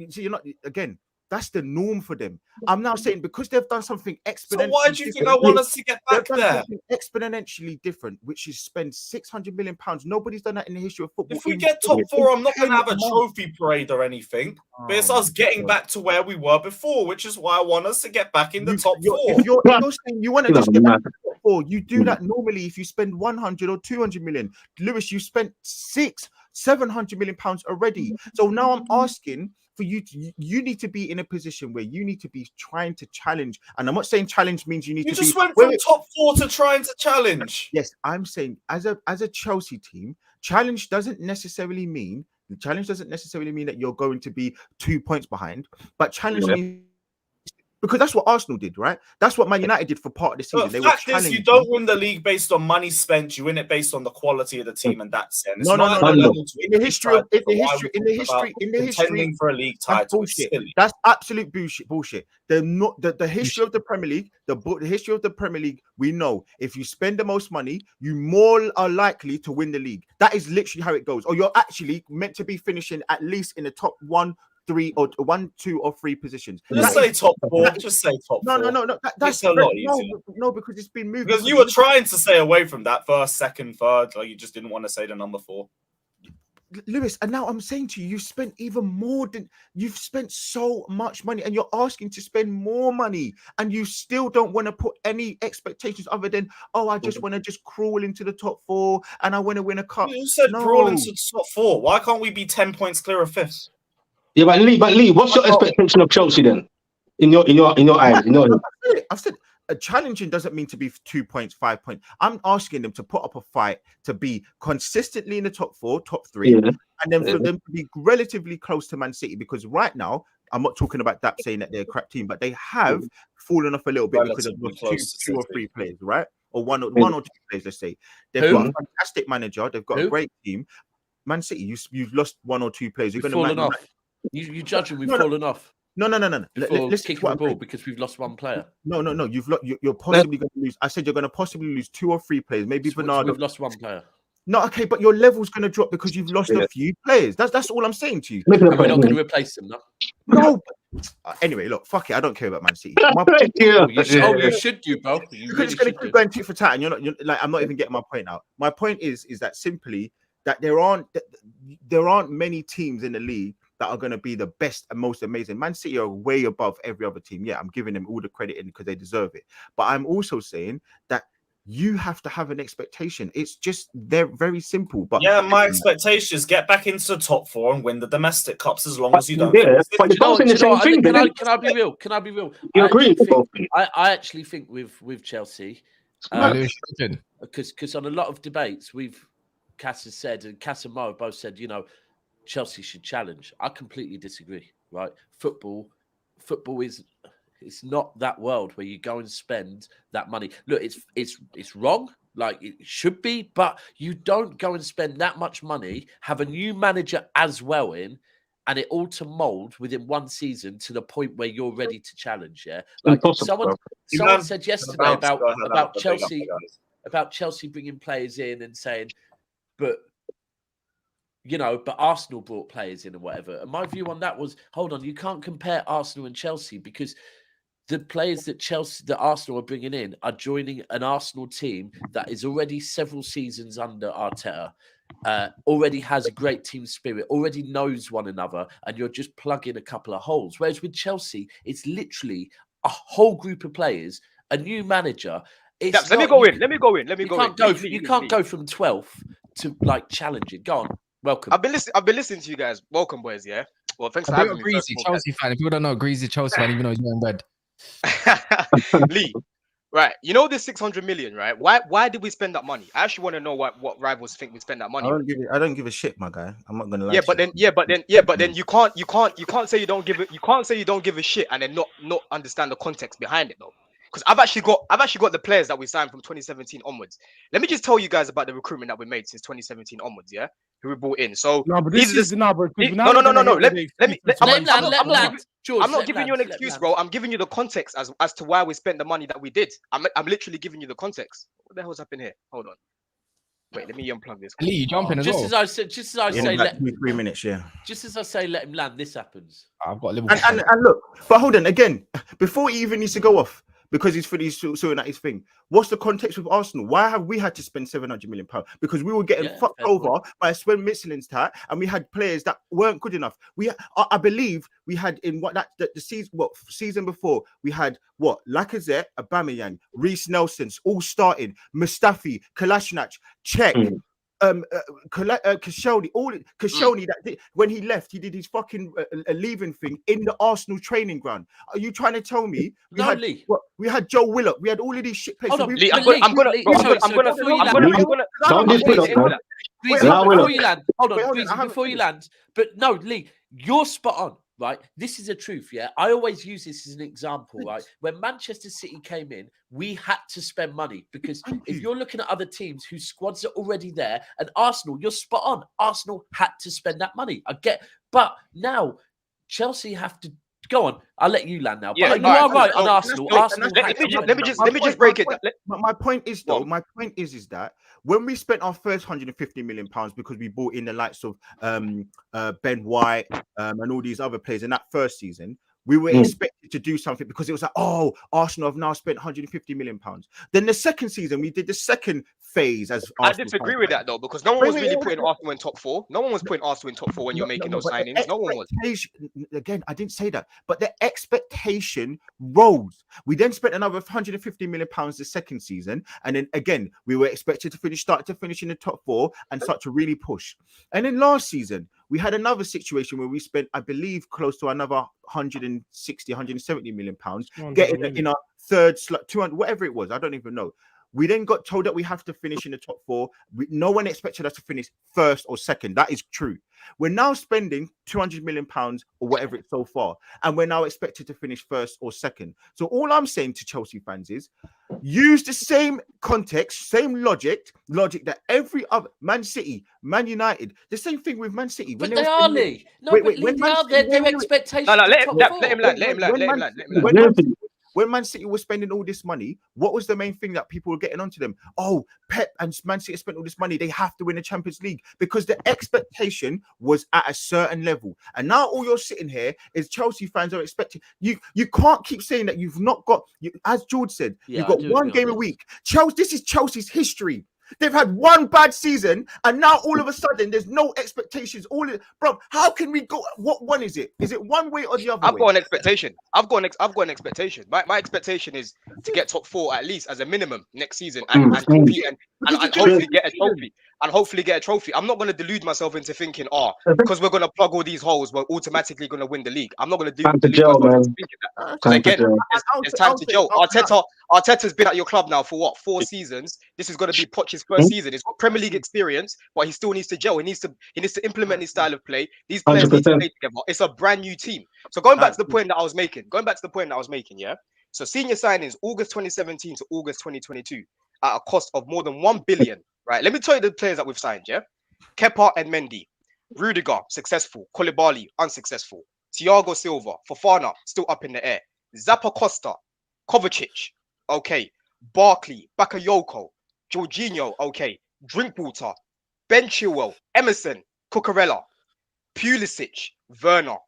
So you're not again. That's the norm for them. I'm now saying because they've done something exponentially. So why do you think I want us to get back there? Exponentially different, which is spend £600 million. Nobody's done that in the history of football. If we get top 4, I'm not going to have a trophy parade or anything. But it's us getting back to where we were before, which is why I want us to get back in the top 4. If you're saying you want to just get back to the top 4, you do that normally if you spend 100 or 200 million. Lewis, you spent £700 million already. So now I'm asking for you you need to be in a position where you need to be trying to challenge. And I'm not saying challenge means you need to be. You just went from top 4 to trying to challenge. Yes, I'm saying as a Chelsea team, challenge doesn't necessarily mean that you're going to be 2 points behind, but challenge means, because that's what Arsenal did, right? That's what Man United did for part of the season. The fact is, you don't win the league based on money spent. You win it based on the quality of the team, and that's it. No. In the history, contending for a league title, that's absolute bullshit. The history of the Premier League, the history of the Premier League. We know if you spend the most money, you more are likely to win the league. That is literally how it goes. Or you're actually meant to be finishing at least in the top 1, 3 or 1, 2 or 3 positions. Just say top 4. Just say top 4. No. That's a lot easier. No, because it's been moved. Because you were trying to stay away from that first, second, third. Like you just didn't want to say the number 4. Lewis, and now I'm saying to you, you've spent so much money, and you're asking to spend more money, and you still don't want to put any expectations other than, I just want to just crawl into the top 4 and I want to win a cup. You said crawl into the top 4. Why can't we be 10 points clear of 5th? Yeah, but Lee, what's your expectation of Chelsea then? In your eyes, I've said challenging doesn't mean to be 2 points, 5 points. I'm asking them to put up a fight to be consistently in the top 4, top 3, and then for them to be relatively close to Man City. Because right now, I'm not talking about Daps saying that they're a crap team, but they have fallen off a little bit because of two or three players, right? Or one or 2 players. Let's say they've got a fantastic manager. They've got a great team. Man City, you've lost 1 or 2 players. You're going to fallen off. You judging we've fallen off. No. Let's kick the ball because we've lost 1 player. No. You're possibly going to lose. I said you're going to possibly lose 2 or 3 players. Maybe Bernardo. We've lost 1 player. No, okay, but your level's going to drop because you've lost a few players. That's all I'm saying to you. We're not going to replace them, no. Anyway, look, fuck it. I don't care about Man City. You should do, bro. You're just going to keep going tit for tat, and you're like, I'm not even getting my point out. My point is that simply that there aren't many teams in the league that are going to be the best and most amazing. Man City are way above every other team. Yeah, I'm giving them all the credit because they deserve it. But I'm also saying that you have to have an expectation. It's just, they're very simple. But yeah, my expectation is get back into the top 4 and win the domestic cups as long as you don't. But you're saying the same thing. Can I be real? You agree? I actually think with Chelsea, because on a lot of debates, Cass has said, and Cass and Mo have both said, Chelsea should challenge. I completely disagree. Right? Football is. It's not that world where you go and spend that money. Look, it's wrong, like it should be, but you don't go and spend that much money, have a new manager as well in, and it all to mold within 1 season to the point where you're ready to challenge. Yeah, like someone said yesterday about Chelsea bringing players in and saying, but Arsenal brought players in and whatever. And my view on that was, hold on, you can't compare Arsenal and Chelsea because the players that Arsenal are bringing in are joining an Arsenal team that is already several seasons under Arteta, already has a great team spirit, already knows one another, and you're just plugging a couple of holes. Whereas with Chelsea, it's literally a whole group of players, a new manager. Let me go in. You can't go from 12th to like challenging. Go on. Welcome. I've been listening to you guys. Welcome, boys. Yeah. Well, thanks for having me. Greasy Chelsea fan. If people don't know, Greasy Chelsea fan, even though he's wearing red. Lee, right? This 600 million, right? Why did we spend that money? I actually want to know what rivals think we spend that money. I don't give a shit, my guy. I'm not gonna lie. But then you can't say you don't give it. You can't say you don't give a shit and then not understand the context behind it though. Because I've actually got the players that we signed from 2017 onwards. Let me just tell you guys about the recruitment that we made since 2017 onwards. Yeah, who we brought in. So no. Let me. I'm not giving you an excuse, bro. I'm giving you the context as to why we spent the money that we did. I'm literally giving you the context. What the hell's happened here? Hold on. Wait, let me unplug this. Lee, you jumping as Just well? as I said, just as I In say, about 2-3 minutes, yeah. just as I say, let him land. This happens. I've got Liverpool. And look, but hold on again. Before he even needs to go off, because he's fully sorting out his thing. What's the context with Arsenal? Why have we had to spend £700 million? Because we were getting fucked over by Sven Mislin's tat, and we had players that weren't good enough. I believe we had in season before we had Lacazette, Aubameyang, Reece Nelson's all started, Mustafi, Kolasinac, Czech. Koscielny, that when he left, he did his fucking leaving thing in the Arsenal training ground. Are you trying to tell me we had Joe Willock, we had all of these shit players? Hold on, Lee, I'm gonna before you land. But no, Lee, you're spot on. Right, this is the truth. Yeah, I always use this as an example. Right, when Manchester City came in, we had to spend money because if you're looking at other teams whose squads are already there, and Arsenal, you're spot on. Arsenal had to spend that money. But now Chelsea have to go on. I'll let you land now. Yeah, but you are right on Arsenal. Let me just break it. My point is that when we spent our first £150 million because we bought in the likes of Ben White and all these other players in that first season, we were expected to do something because it was like, oh, Arsenal have now spent £150 million. Then the second season, we did the second phase as Arsenal. I disagree with that though, because no one was really putting Arsenal in top four. No one was putting Arsenal in top four when you're making those signings. No one was. Again, I didn't say that, but the expectation rose. We then spent another £150 million the second season, and then again we were expected to start to finish in the top four and start to really push. And then last season we had another situation where we spent, I believe, close to another 170 million pounds getting in our third slot, 200, whatever it was. I don't even know. We then got told that we have to finish in the top four. No one expected us to finish first or second. That is true. We're now spending £200 million or whatever it's so far, and we're now expected to finish first or second. So all I'm saying to Chelsea fans is use the same context, same logic that every other Man City, Man United, the same thing with Man City. But they are, Lee. No, but Lee, they are their expectations. No, let him land. When Man City was spending all this money, what was the main thing that people were getting onto them? Oh, Pep and Man City spent all this money. They have to win the Champions League because the expectation was at a certain level. And now all you're sitting here is Chelsea fans are expecting. You can't keep saying that you've not got, as George said, you've got one game a week. This is Chelsea's history. They've had one bad season, and now all of a sudden there's no expectations. Bro, how can we go? What one is it? Is it one way or the other? I've got an expectation. I've got an expectation. My expectation is to get top four at least as a minimum next season and compete and hopefully get a trophy. And hopefully get a trophy. I'm not going to delude myself into thinking, because we're going to plug all these holes, we're automatically going to win the league. I'm not going to delude myself into thinking that. Because again, it's time to gel. Arteta's been at your club now for what, 4 seasons? This is going to be Poch's first season. He's got Premier League experience, but he still needs to gel. He needs to implement his style of play. These players need to play together. It's a brand new team. So going back to the point that I was making, yeah. So senior signings, August 2017 to August 2022, at a cost of more than £1 billion. Right, let me tell you the players that we've signed, yeah? Kepa and Mendy. Rudiger, successful. Koulibaly, unsuccessful. Thiago Silva. Fofana, still up in the air. Zappa Costa. Kovacic, okay. Barkley, Bakayoko. Jorginho, okay. Drinkwater. Ben Chilwell. Emerson. Cucurella. Pulisic. Werner.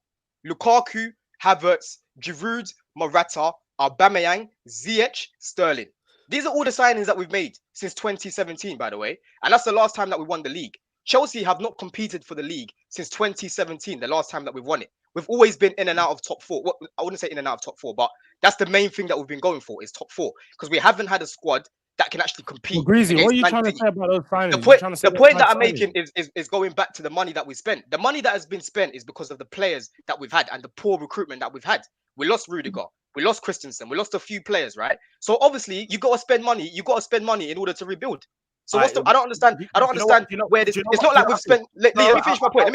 Lukaku. Havertz. Giroud. Morata. Aubameyang. Ziyech. Sterling. These are all the signings that we've made since 2017, by the way. And that's the last time that we won the league. Chelsea have not competed for the league since 2017, the last time that we've won it. We've always been in and out of top four. Well, I wouldn't say in and out of top four, but that's the main thing that we've been going for is top four. Because we haven't had a squad that can actually compete. Well, Greasy, what are you trying to say about those signings? The point that I'm making is going back to the money that we spent. The money that has been spent is because of the players that we've had and the poor recruitment that we've had. We lost Rudiger. We lost Christensen. We lost a few players, right? So obviously, you got to spend money. You got to spend money in order to rebuild. So I don't understand. I don't understand where this. It's not like we've spent. Let me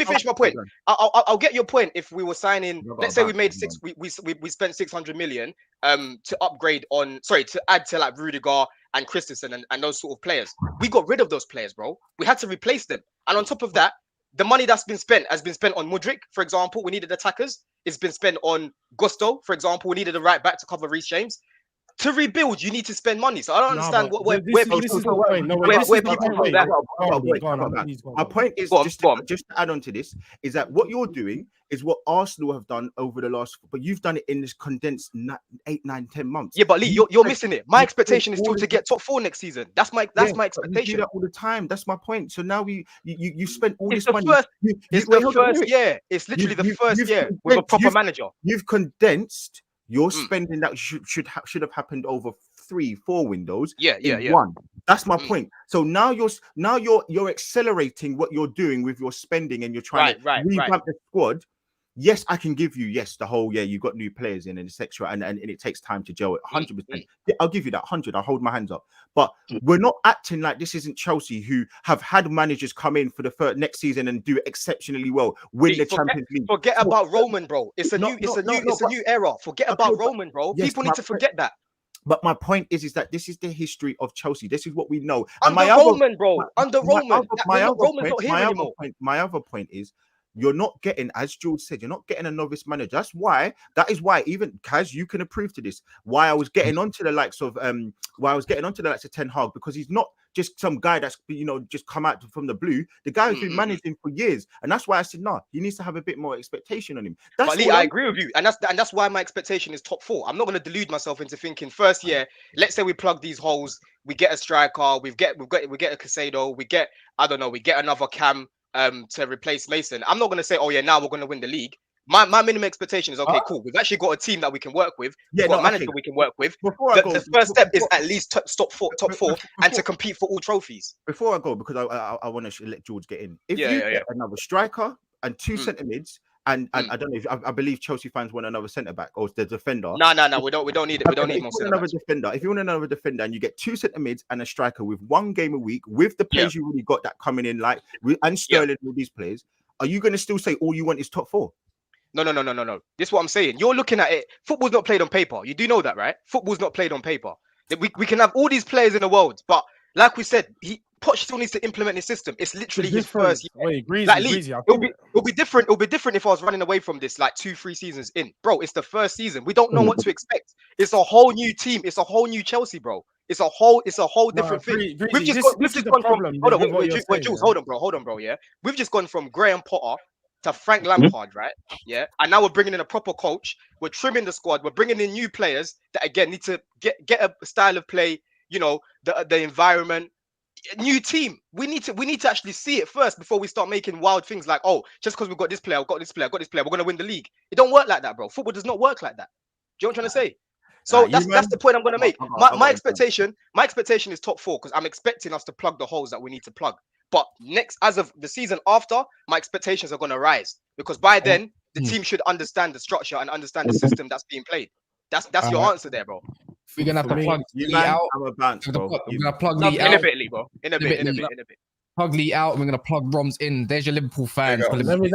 finish my point. I'll get your point. If we were signing, let's say we made we spent 600 million to upgrade to add to like Rudiger and Christensen and those sort of players. We got rid of those players, bro. We had to replace them. And on top of that, the money that's been spent has been spent on Mudryk, for example. We needed attackers. It's been spent on Gusto, for example. We needed a right back to cover Reece James. to rebuild, you need to spend money. So I don't understand where people My point is just to add on to this is that what you're doing is what Arsenal have done over the last, but you've done it in this condensed 8, 9, 10 months. Yeah, but Lee, you're missing it. My expectation is still to get top 4 next season. That's my expectation. You do that all the time. That's my point. So now you spent all this money. It's the first year. It's literally the first year with a proper manager. You've condensed your spending that should have happened over 3-4 windows. One. That's my point. So now you're accelerating what you're doing with your spending, and you're trying to revamp the squad. Yes, I can give you the whole you've got new players in and etc. And it takes time to gel it 100%. I'll give you that 100. I'll hold my hands up. But we're not acting like this isn't Chelsea, who have had managers come in for the next season and do exceptionally well, win the Champions League. Forget about Roman, bro. It's a new era. Forget about Roman, bro. Yes, people need to forget that. But my point is that this is the history of Chelsea. This is what we know. Under Roman's not here anymore. My other point is, you're not getting, as George said, you're not getting a novice manager. That is why even Kaz, you can approve to this. Why I was getting onto the likes of Ten Hag, because he's not just some guy that's just come out from the blue. The guy has been managing for years, and that's why I said he needs to have a bit more expectation on him. But Lee, I agree with you, and that's why my expectation is top 4. I'm not going to delude myself into thinking first year. Let's say we plug these holes, we get a striker, we get a Casado, we get another Cam to replace Mason. I'm not going to say, now we're going to win the league. My minimum expectation is cool. We've actually got a team that we can work with. We've got a manager we can work with. The first step is at least top four, and to compete for all trophies. Before I go, because I want to let George get in. If you get another striker and 2 centre mids, and I don't know if I believe Chelsea fans want another centre back or the defender. No, we don't need it. We don't need more centre backs. Defender. If you want another defender and you get 2 centre mids and a striker with 1 game a week with the players you already got that coming in, and Sterling with these players, are you going to still say all you want is top 4? No. This is what I'm saying. You're looking at it. Football's not played on paper. You do know that, right? Football's not played on paper. We can have all these players in the world, but like we said, Poch still needs to implement his system. It's literally his first year. Wait, it'll be different. It'll be different if I was running away from this 2-3 seasons in, bro. It's the first season. We don't know what to expect. It's a whole new team. It's a whole new Chelsea, bro. It's a whole different thing. We've just gone from. Hold on, Jules. Hold on, bro. Yeah, we've just gone from Graham Potter to Frank Lampard, right? Yeah, and now we're bringing in a proper coach. We're trimming the squad. We're bringing in new players that again need to get a style of play. The environment. New team. We need to actually see it first before we start making wild things like, just because we've got this player, we're going to win the league. It don't work like that, bro. Football does not work like that. Do you know what I'm trying to say? So that's the point I'm going to make. My expectation is top 4 because I'm expecting us to plug the holes that we need to plug. But as of the season after, my expectations are going to rise because by then the team should understand the structure and understand the system that's being played. That's your answer there, bro. We're gonna have to plug Lee out. We're gonna plug Lee out in a bit, Lee, bro. In a bit. Plug Lee out. And we're gonna plug Roms in. There's your Liverpool fans. Let me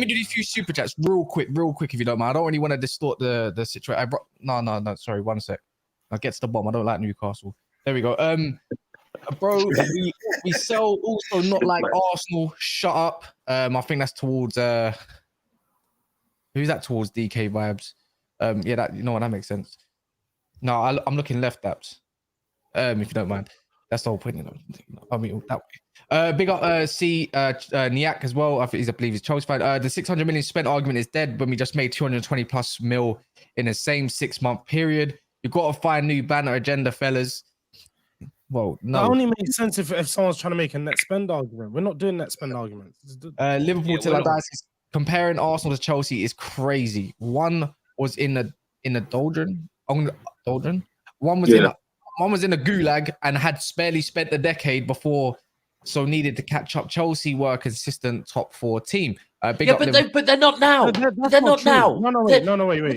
do these few super chats real quick, if you don't mind. I don't really want to distort the situation. No. Sorry, 1 sec. I get to the bottom. I don't like Newcastle. There we go. Bro, we sell also not like Arsenal. Shut up. I think that's towards who's that towards DK vibes? That makes sense. No, I'm looking left, Daps. If you don't mind, that's the whole point. I mean that way. Big up, Niak as well. I believe he's Chelsea fan. The 600 million spent argument is dead when we just made 220 plus mil in the same 6-month period. You've got to find new banner agenda, fellas. Well, no. That only makes sense if someone's trying to make a net spend argument. We're not doing net spend arguments. Liverpool till I die. Comparing Arsenal to Chelsea is crazy. One was in the doldrum. One was in a gulag and had barely spent a decade before, so needed to catch up. Chelsea were a consistent top 4 team. But they're not now. They're not now. No, wait.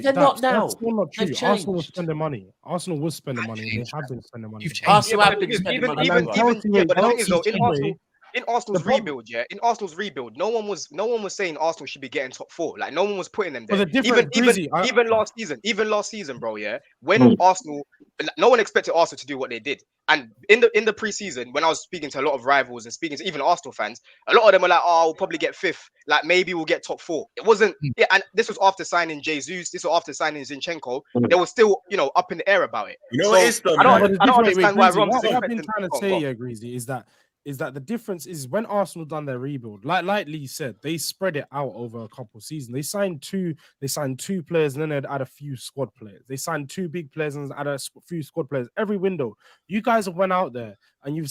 They're not now. That's still not true. Arsenal was spending money. Arsenal was spending money. They have been spending money. Arsenal have been spending money. But the thing is, though, in Arsenal, in Arsenal's rebuild, in Arsenal's rebuild, no one was saying Arsenal should be getting top 4. Like no one was putting them there. Even last season, bro. Yeah, when Arsenal, no one expected Arsenal to do what they did. And in the preseason, when I was speaking to a lot of rivals and speaking to even Arsenal fans, a lot of them were like, "Oh, we'll probably get 5th. Like maybe we'll get top 4." It wasn't. Yeah, and this was after signing Jesus. This was after signing Zinchenko. They were still, up in the air about it. You know what it is, though, I don't understand why Roms is what I've been trying to say, Greasy, is that the difference is when Arsenal done their rebuild, like Lee said, they spread it out over a couple of seasons. They signed two players and then they'd add a few squad players. They signed 2 big players and add a few squad players every window. You guys have went out there and you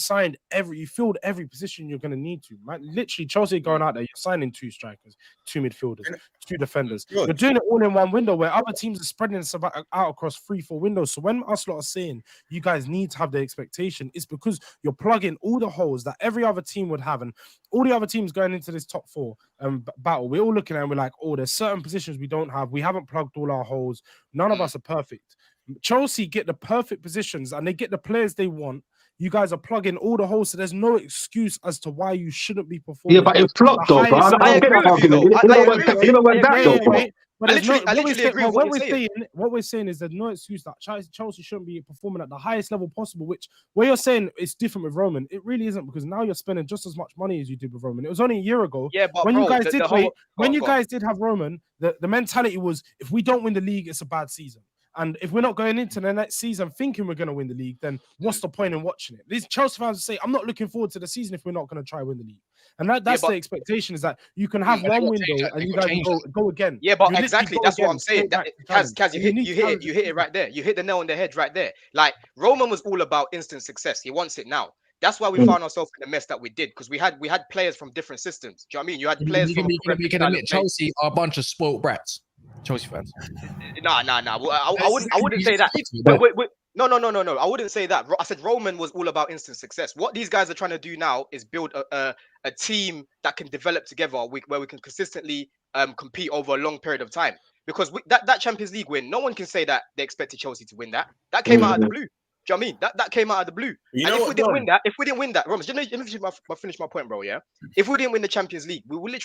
filled every position you're going to need to. Man, literally, Chelsea going out there, you're signing 2 strikers, 2 midfielders, 2 defenders. You're doing it all in one window where other teams are spreading it out across 3-4 windows. So when us lot are saying you guys need to have the expectation, it's because you're plugging all the holes that every other team would have, and all the other teams going into this top 4 battle. We're all looking at it and we're like, oh, there's certain positions we don't have. We haven't plugged all our holes. None of us are perfect. Chelsea get the perfect positions and they get the players they want. You guys are plugging all the holes, so there's no excuse as to why you shouldn't be performing. Yeah, but it's flopped though, bro. I agree with you though. What we're saying is there's no excuse that Chelsea shouldn't be performing at the highest level possible, which where you're saying it's different with Roman, it really isn't, because now you're spending just as much money as you did with Roman. It was only a year ago. Yeah, but when you guys did have Roman, the mentality was if we don't win the league, it's a bad season. And if we're not going into the next season thinking we're going to win the league, then what's the point in watching it? These Chelsea fans say, I'm not looking forward to the season if we're not going to try win the league. And that's the expectation, is that you can have one window and you guys go again. Yeah, but exactly, that's what I'm saying. Kaz, you hit it right there. You hit the nail on the head right there. Like, Roman was all about instant success. He wants it now. That's why we found ourselves in the mess that we did, because we had players from different systems. Do you know what I mean? You had players from... We can admit Chelsea are a bunch of spoiled brats. Chelsea fans. Nah. I wouldn't say that. Wait. No. I wouldn't say that. I said Roman was all about instant success. What these guys are trying to do now is build a team that can develop together, where we can consistently compete over a long period of time. Because that Champions League win, no one can say that they expected Chelsea to win that. That came out of the blue. Do you know what I mean? That came out of the blue. And if we didn't win that, Roman, let me finish my point, bro. Yeah. If we didn't win the Champions League, we wouldn't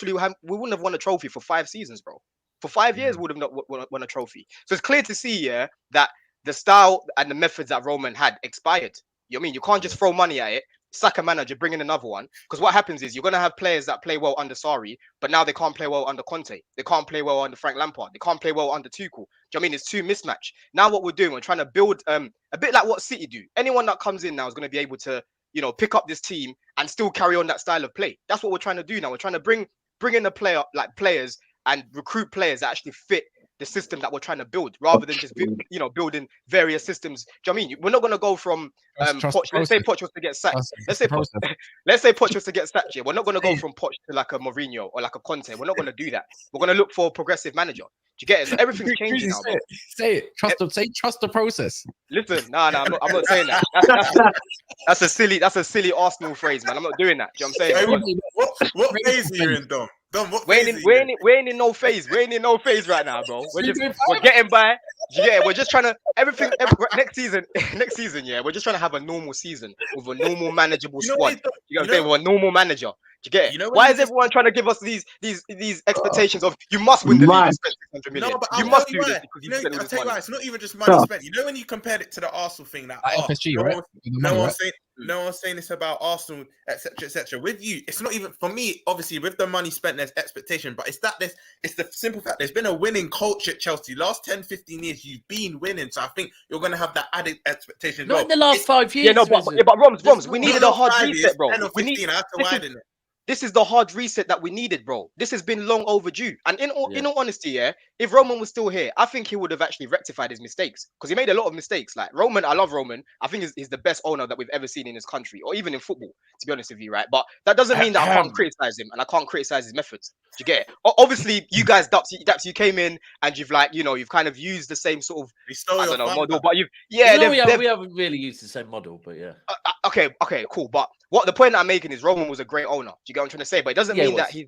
have won a trophy for 5 seasons, bro. For 5 years, we would have not won a trophy. So it's clear to see, that the style and the methods that Roman had expired. You know what I mean? You can't just throw money at it, sack a manager, bring in another one. Because what happens is you're going to have players that play well under Sarri, but now they can't play well under Conte. They can't play well under Frank Lampard. They can't play well under Tuchel. Do you know what I mean? It's 2 mismatch. Now what we're doing, we're trying to build a bit like what City do. Anyone that comes in now is going to be able to, pick up this team and still carry on that style of play. That's what we're trying to do now. We're trying to bring in players and recruit players that actually fit the system that we're trying to build, rather than just building various systems. Do you know what I mean? We're not going to go from let's say Poch was to get sacked. Let's say Poch was to get sacked. Yeah, we're not going to go from Poch to like a Mourinho or like a Conte. We're not going to do that. We're going to look for a progressive manager. Do you get it? So everything's changing now. Say it. Trust the process. Listen, no, I'm not saying that. That's a silly Arsenal phrase, man. I'm not doing that. Do you know what I'm saying? What phase are you in, Dom? We ain't in no phase. We ain't in no phase right now, bro. We're getting by. Yeah, we're just trying to next season. Yeah, we're just trying to have a normal season with a normal manageable squad. You know what I'm saying? With a normal manager. Do you get it? Why is everyone trying to give us these expectations of you must win the league and spend 600 million? No, but you must do this because I'll tell you why. It's not even just money spent. You know when you compared it to the Arsenal thing, that FSG, right? No one's saying this about Arsenal, etc. With you, it's not even for me. Obviously, with the money spent, there's expectation, but it's the simple fact there's been a winning culture at Chelsea. Last 10, 15 years, you've been winning, so I think you're going to have that added expectation. Not in the last 5 years. Yeah, no, but Roms, we needed a hard reset, bro. 10 or 15, I had to widen it. This is the hard reset that we needed, bro. This has been long overdue. And in all honesty, if Roman was still here, I think he would have actually rectified his mistakes, because he made a lot of mistakes. Like Roman, I love Roman. I think he's the best owner that we've ever seen in this country, or even in football, to be honest with you, right? But that doesn't mean that I can't criticize him and I can't criticize his methods. Do you get it? Obviously, you guys, Daps, you came in and you've you've kind of used the same sort of model, but we haven't really used the same model, but yeah. Okay, cool. But what the point that I'm making is Roman was a great owner. Do you get what I'm trying to say? But it doesn't mean that he's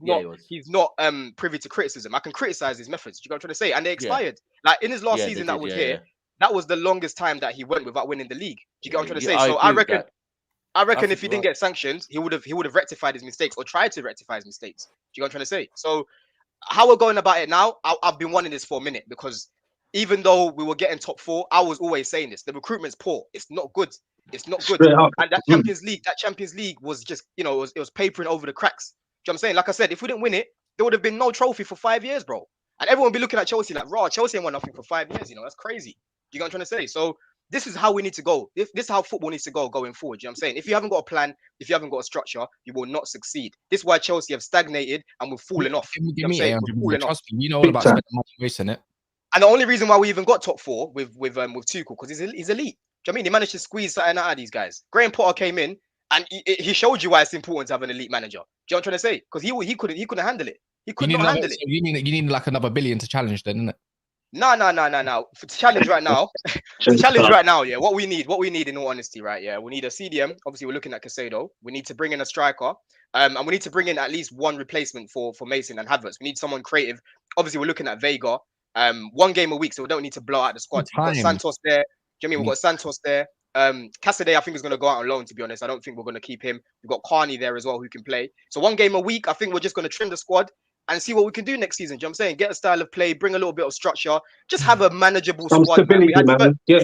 not privy to criticism. I can criticize his methods. Do you get what I'm trying to say? And they expired. Like in his last season that was here, that was the longest time that he went without winning the league. Do you get what I'm trying to say? So I reckon I reckon if he didn't get sanctioned, he would have rectified his mistakes or tried to rectify his mistakes. Do you know what I'm trying to say? So how we're going about it now, I've been wanting this for a minute because even though we were getting top 4, I was always saying this: the recruitment's poor. It's not good. It's not good. And that Champions League was just, it was papering over the cracks. Do you know what I'm saying? Like I said, if we didn't win it, there would have been no trophy for 5 years, bro. And everyone would be looking at Chelsea like, raw, Chelsea ain't won nothing for 5 years. That's crazy. Do you know what I'm trying to say? So this is how we need to go. This is how football needs to go going forward. You know what I'm saying? If you haven't got a plan, if you haven't got a structure, you will not succeed. This is why Chelsea have stagnated and we've fallen off. Trust me, you know all about spending money wasting it. And the only reason why we even got top 4 with Tuchel, because he's elite. Do you know what I mean? He managed to squeeze something out of these guys. Graham Potter came in and he showed you why it's important to have an elite manager. Do you know what I'm trying to say? Because he couldn't handle it. He could not handle it. You need like another billion to challenge then, isn't it? No. For challenge right now, yeah. What we need in all honesty, right? Yeah, we need a CDM. Obviously, we're looking at Casado. We need to bring in a striker, and we need to bring in at least one replacement for Mason and Havertz. We need someone creative. Obviously, we're looking at Vega. 1 game a week, so we don't need to blow out the squad. We've got Santos there. Do you know what I mean? We've got Santos there. Cassidy, I think, is going to go out on loan, to be honest. I don't think we're going to keep him. We've got Carney there as well, who can play. So 1 game a week, I think we're just going to trim the squad and see what we can do next season. Do you know what I'm saying? Get a style of play, bring a little bit of structure, just have a manageable squad. Man. We had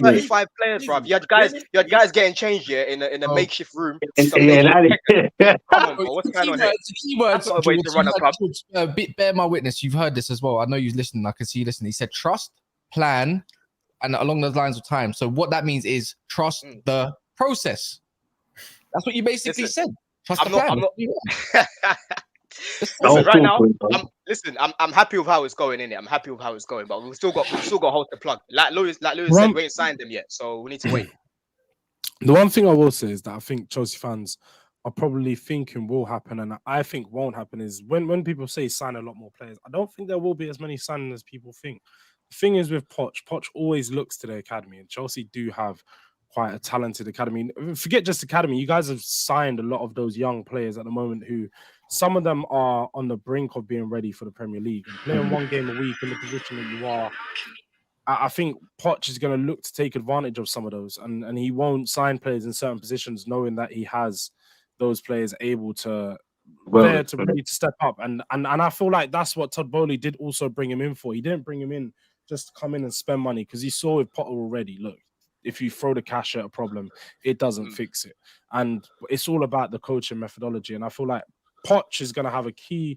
35 players, bro. You had guys getting changed here in a makeshift room. Come on, bro. What's going on here? That's not a way to run a club. Bear my witness. You've heard this as well. I know you're listening. I can see you listening. He said trust, plan, and along those lines of time. So what that means is trust the process. That's what you basically said. Trust the plan. Listen, right now, I'm happy with how it's going in it. I'm happy with how it's going, but we've still got to hold the plug. Like Lewis said, we ain't signed them yet, so we need to wait. The one thing I will say is that I think Chelsea fans are probably thinking will happen, and I think won't happen, is when people say sign a lot more players, I don't think there will be as many signings as people think. The thing is with Poch always looks to the academy, and Chelsea do have quite a talented academy. Forget just academy, you guys have signed a lot of those young players at the moment who some of them are on the brink of being ready for the Premier League. And playing 1 game a week in the position that you are, I think Poch is going to look to take advantage of some of those, and he won't sign players in certain positions knowing that he has those players able to ready to step up. And I feel like that's what Todd Bowley did also bring him in for. He didn't bring him in just to come in and spend money, because he saw with Potter already, look, if you throw the cash at a problem, it doesn't fix it. And it's all about the coaching methodology. And I feel like Poch is going to have a key.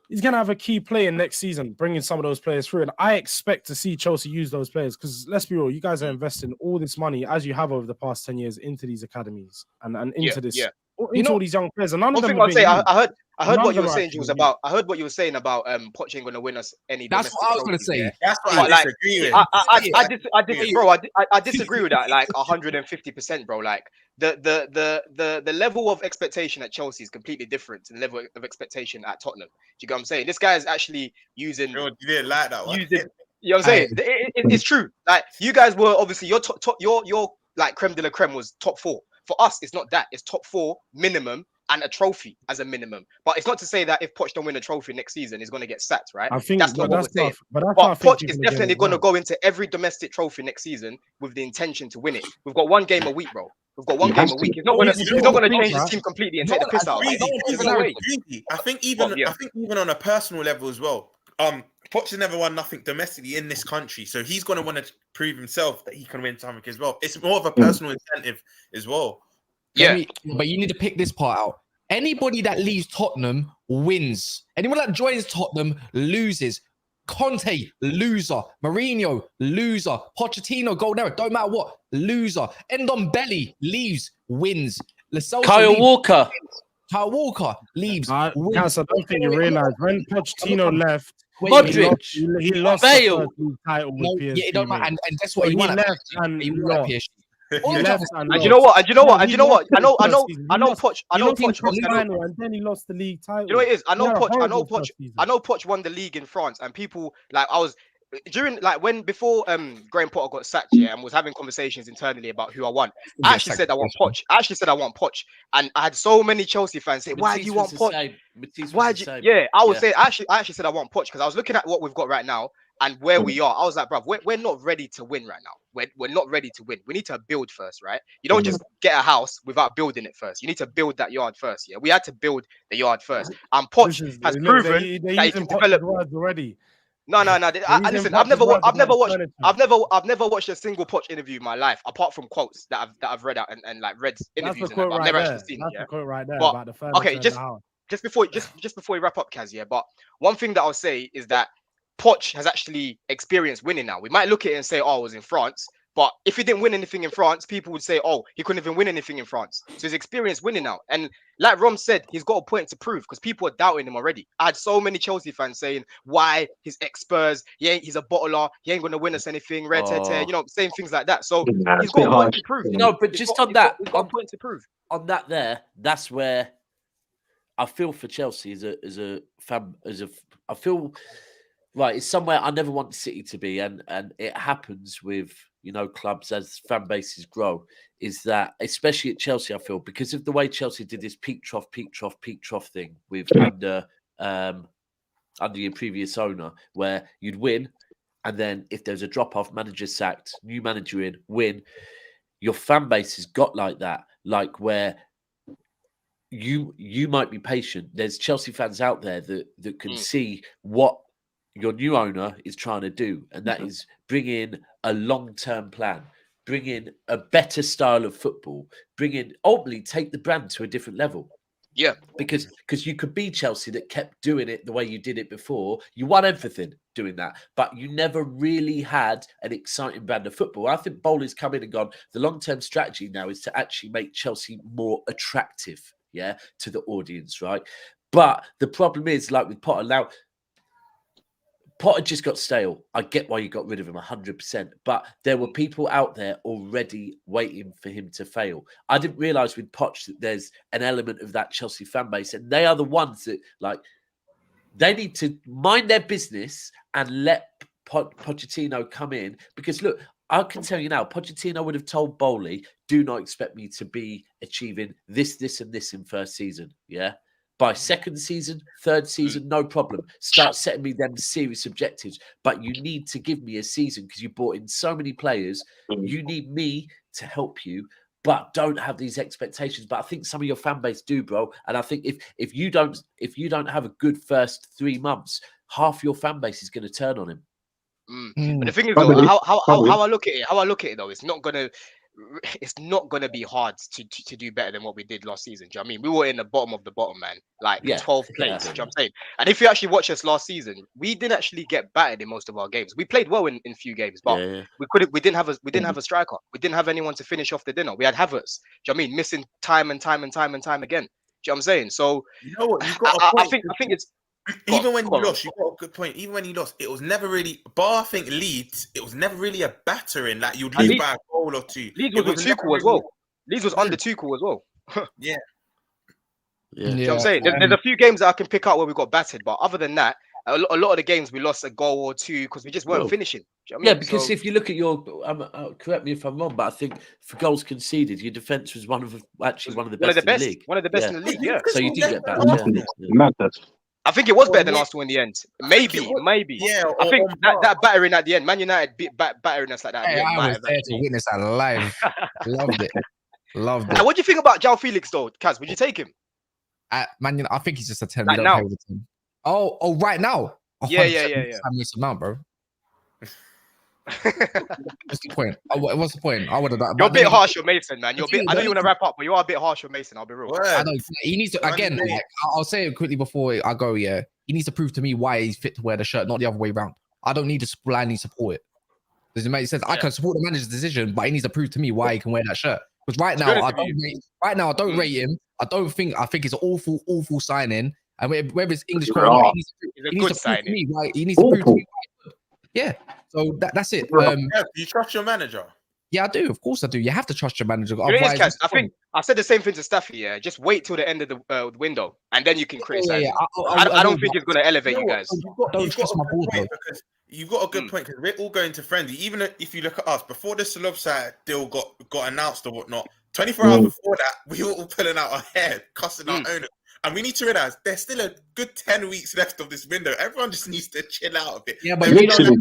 He's going to have a key play in next season, bringing some of those players through. And I expect to see Chelsea use those players, because let's be real, you guys are investing all this money, as you have over the past 10 years, into these academies and into this. Yeah. Into all these young players, and none of them. I heard what you were saying, Jules, about. I heard what you were saying about Poch ain't going to win us any. That's what I was going to say. That's what I disagree with. I disagree, bro. I disagree with that, like 150%, bro. Like the level of expectation at Chelsea is completely different to the level of expectation at Tottenham. Do you get what I'm saying? This guy is actually using. You didn't like that one. You know what I'm saying? It's true. Like you guys were obviously your like creme de la creme was top 4. For us, it's not that. It's top 4 minimum and a trophy as a minimum. But it's not to say that if Poch don't win a trophy next season, he's going to get sacked, right? I think that's not what we're saying. But Poch is definitely going to go into every domestic trophy next season with the intention to win it. We've got 1 game a week, bro. We've got 1 game a week. He's not going to change his team completely and take the piss out. I think even on a personal level as well. Poch has never won nothing domestically in this country, so he's going to want to prove himself that he can win something as well. It's more of a personal incentive as well. Yeah, but you need to pick this part out. Anybody that leaves Tottenham wins. Anyone that joins Tottenham loses. Conte, loser. Mourinho, loser. Pochettino, golden era, don't matter what, loser. Ndombele leaves, wins. Kyle Walker. Kyle Walker leaves. I don't think you realise when Pochettino left, Modric, he lost Bale. the title with PSG. Yeah, it don't matter. And guess what? He left and he lost. And you know what? I know Poch. And then he lost the league title. You know what it is? I know Poch won the league in France, and people like before Graham Potter got sacked, and was having conversations internally about who I want. I actually said I want Poch. And I had so many Chelsea fans say, "Why do you want Poch? Why do you?" Yeah, I was saying I actually said I want Poch because I was looking at what we've got right now and where we are. I was like, bruv, we're not ready to win right now. we're not ready to win. We need to build first, right? You don't just get a house without building it first. You need to build that yard first. Yeah, we had to build the yard first. And Poch has proven that he can develop words already. No. Listen, I've never watched a single Poch interview in my life, apart from quotes that I've read out and like read interviews. And I've never actually seen it. That's the quote right there But, about the firm. Okay, just before we wrap up, Kaz. Yeah, but one thing that I'll say is that Poch has actually experienced winning now. We might look at it and say, "Oh, I was in France." But if he didn't win anything in France, people would say, "Oh, he couldn't even win anything in France." So he's experienced winning now. And like Rom said, he's got a point to prove because people are doubting him already. I had so many Chelsea fans saying, "Why he's ex-Spurs? He's a bottler. He ain't gonna win us anything." Saying things like that. So he's got a point to prove. But just on that, he's got a point to prove. On that, that's where I feel for Chelsea as a fan. I feel. Right, it's somewhere I never want City to be, and it happens with clubs as fan bases grow. Is that especially at Chelsea? I feel because of the way Chelsea did this peak trough thing with under your previous owner, where you'd win, and then if there's a drop off, manager sacked, new manager in, win. Your fan base has got like that, like where you might be patient. There's Chelsea fans out there that can see what your new owner is trying to do, and that is bring in a long-term plan, bring in a better style of football, ultimately take the brand to a different level. Yeah, because you could be Chelsea that kept doing it the way you did it before. You won everything doing that, but you never really had an exciting brand of football. I think Bowley's come in and gone, the long-term strategy now is to actually make Chelsea more attractive, to the audience, right? But the problem is, like with Potter, now Potter just got stale. I get why you got rid of him 100%, but there were people out there already waiting for him to fail. I didn't realise with Poch that there's an element of that Chelsea fan base, and they are the ones that, like, they need to mind their business and let Pochettino come in. Because, look, I can tell you now, Pochettino would have told Bowley, do not expect me to be achieving this, and this in first season, By second season, third season, no problem. Start setting me them serious objectives. But you need to give me a season because you brought in so many players. You need me to help you, but don't have these expectations. But I think some of your fan base do, bro. And I think if you don't have a good first 3 months, half your fan base is going to turn on him. But the thing is, though, how I look at it, though, it's not gonna be hard to do better than what we did last season. Do you know what I mean? We were in the bottom of the bottom, man. Like 12th place. Do you know what I'm saying? And if you actually watch us last season, we didn't actually get battered in most of our games. We played well in few games, but we didn't have a striker. We didn't have anyone to finish off the dinner. We had Havertz. Do you know what I mean? Missing time and time again. Do you know what I'm saying? So you know what? I think it's even when you lost, you got a good point. Even when you lost, it was never really, bar I think Leeds, it was never really a battering. Like you'd lose by a goal or two. Leeds was with Tuchel as well. Leeds was under Tuchel as well. Yeah. You know what I'm saying? There's a few games that I can pick out where we got battered, but other than that, a lot of the games we lost a goal or two because we just weren't finishing. Do you know what I mean? Because if you look at your, correct me if I'm wrong, but I think for goals conceded, your defense was one of the best in the league. One of the best in the league, yeah. So you did get back. I think it was better than Arsenal in the end. Maybe. Yeah, I think that battering at the end, Man United battering us like that. Hey, I was there to witness that live. Loved it. And what do you think about João Felix, though, Kaz? Would you take him? Man, I think he's just a 10. Like now? Oh, right now. Yeah. Mason Mount, bro. What's the point? What's the point? I would have done. You're a bit harsh on Mason, man. I know you want to wrap up, but you are a bit harsh on Mason. I'll be real. I know he needs to again. I'll say it quickly before I go. Yeah, he needs to prove to me why he's fit to wear the shirt, not the other way around. I don't need to blindly support it. Does it make sense? I can support the manager's decision, but he needs to prove to me why he can wear that shirt. Because right now, I don't rate him. I think it's an awful signing. And whether it's English or not, he needs to prove to me why. He needs to prove to me why. Yeah. So that's it. Do you trust your manager? Yeah, I do. Of course I do. You have to trust your manager. Otherwise, I think I said the same thing to Staffy. Yeah, just wait till the end of the window, and then you can criticize. I don't think it's going to elevate you guys. Don't trust my board, though. You've got a good point because we're all going to friendly. Even if you look at us, before the Szoboszlai deal got announced or whatnot, 24 hours before that, we were all pulling out our hair, cussing our And we need to realize there's still a good 10 weeks left of this window. Everyone just needs to chill out a bit. Yeah, but Literally.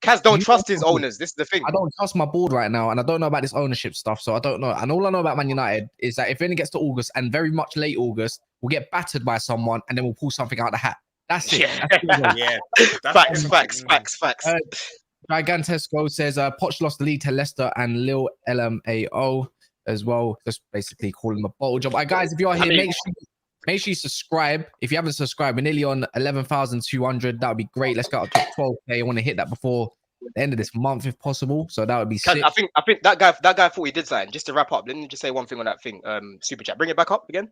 Kaz don't trust his owners. This is the thing. I don't trust my board right now, and I don't know about this ownership stuff, so I don't know. And all I know about Man United is that if it only gets to August and very much late August, we'll get battered by someone, and then we'll pull something out of the hat. That's it. Yeah. That's Facts. Gigantesco says Poch lost the lead to Leicester and Lille LMAO as well. Just basically calling them a bottle job. Guys, if you are here, make sure you subscribe. If you haven't subscribed, we're nearly on 11,200. That would be great. Let's get up to 12K. I want to hit that before the end of this month, if possible. So that would be sick. I think that guy thought he did something. Just to wrap up, let me just say one thing on that thing. Super chat. Bring it back up again.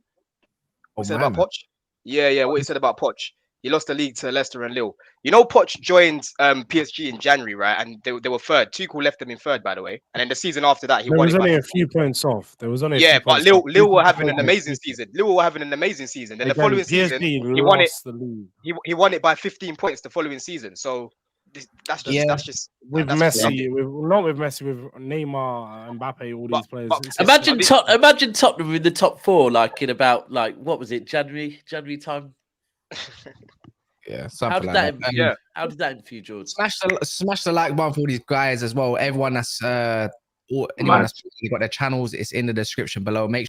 What he said about Poch? Yeah. What he said about Poch. He lost the league to Leicester and Lille. You know, Poch joined PSG in January, right? And they were third. Tuchel left them in third, by the way. And then the season after that, he won. There was only a few points off. There was only but Lille were having an amazing season. Then the following season, he won it. He won it by 15 points the following season. So that's just with Messi, not with Messi, with Neymar, Mbappe, all these players. Imagine Tottenham in the top four, like in about what was it, January time? Yeah, how did that end for you, George? Smash the like button for all these guys as well. Everyone that's got their channels, it's in the description below. Make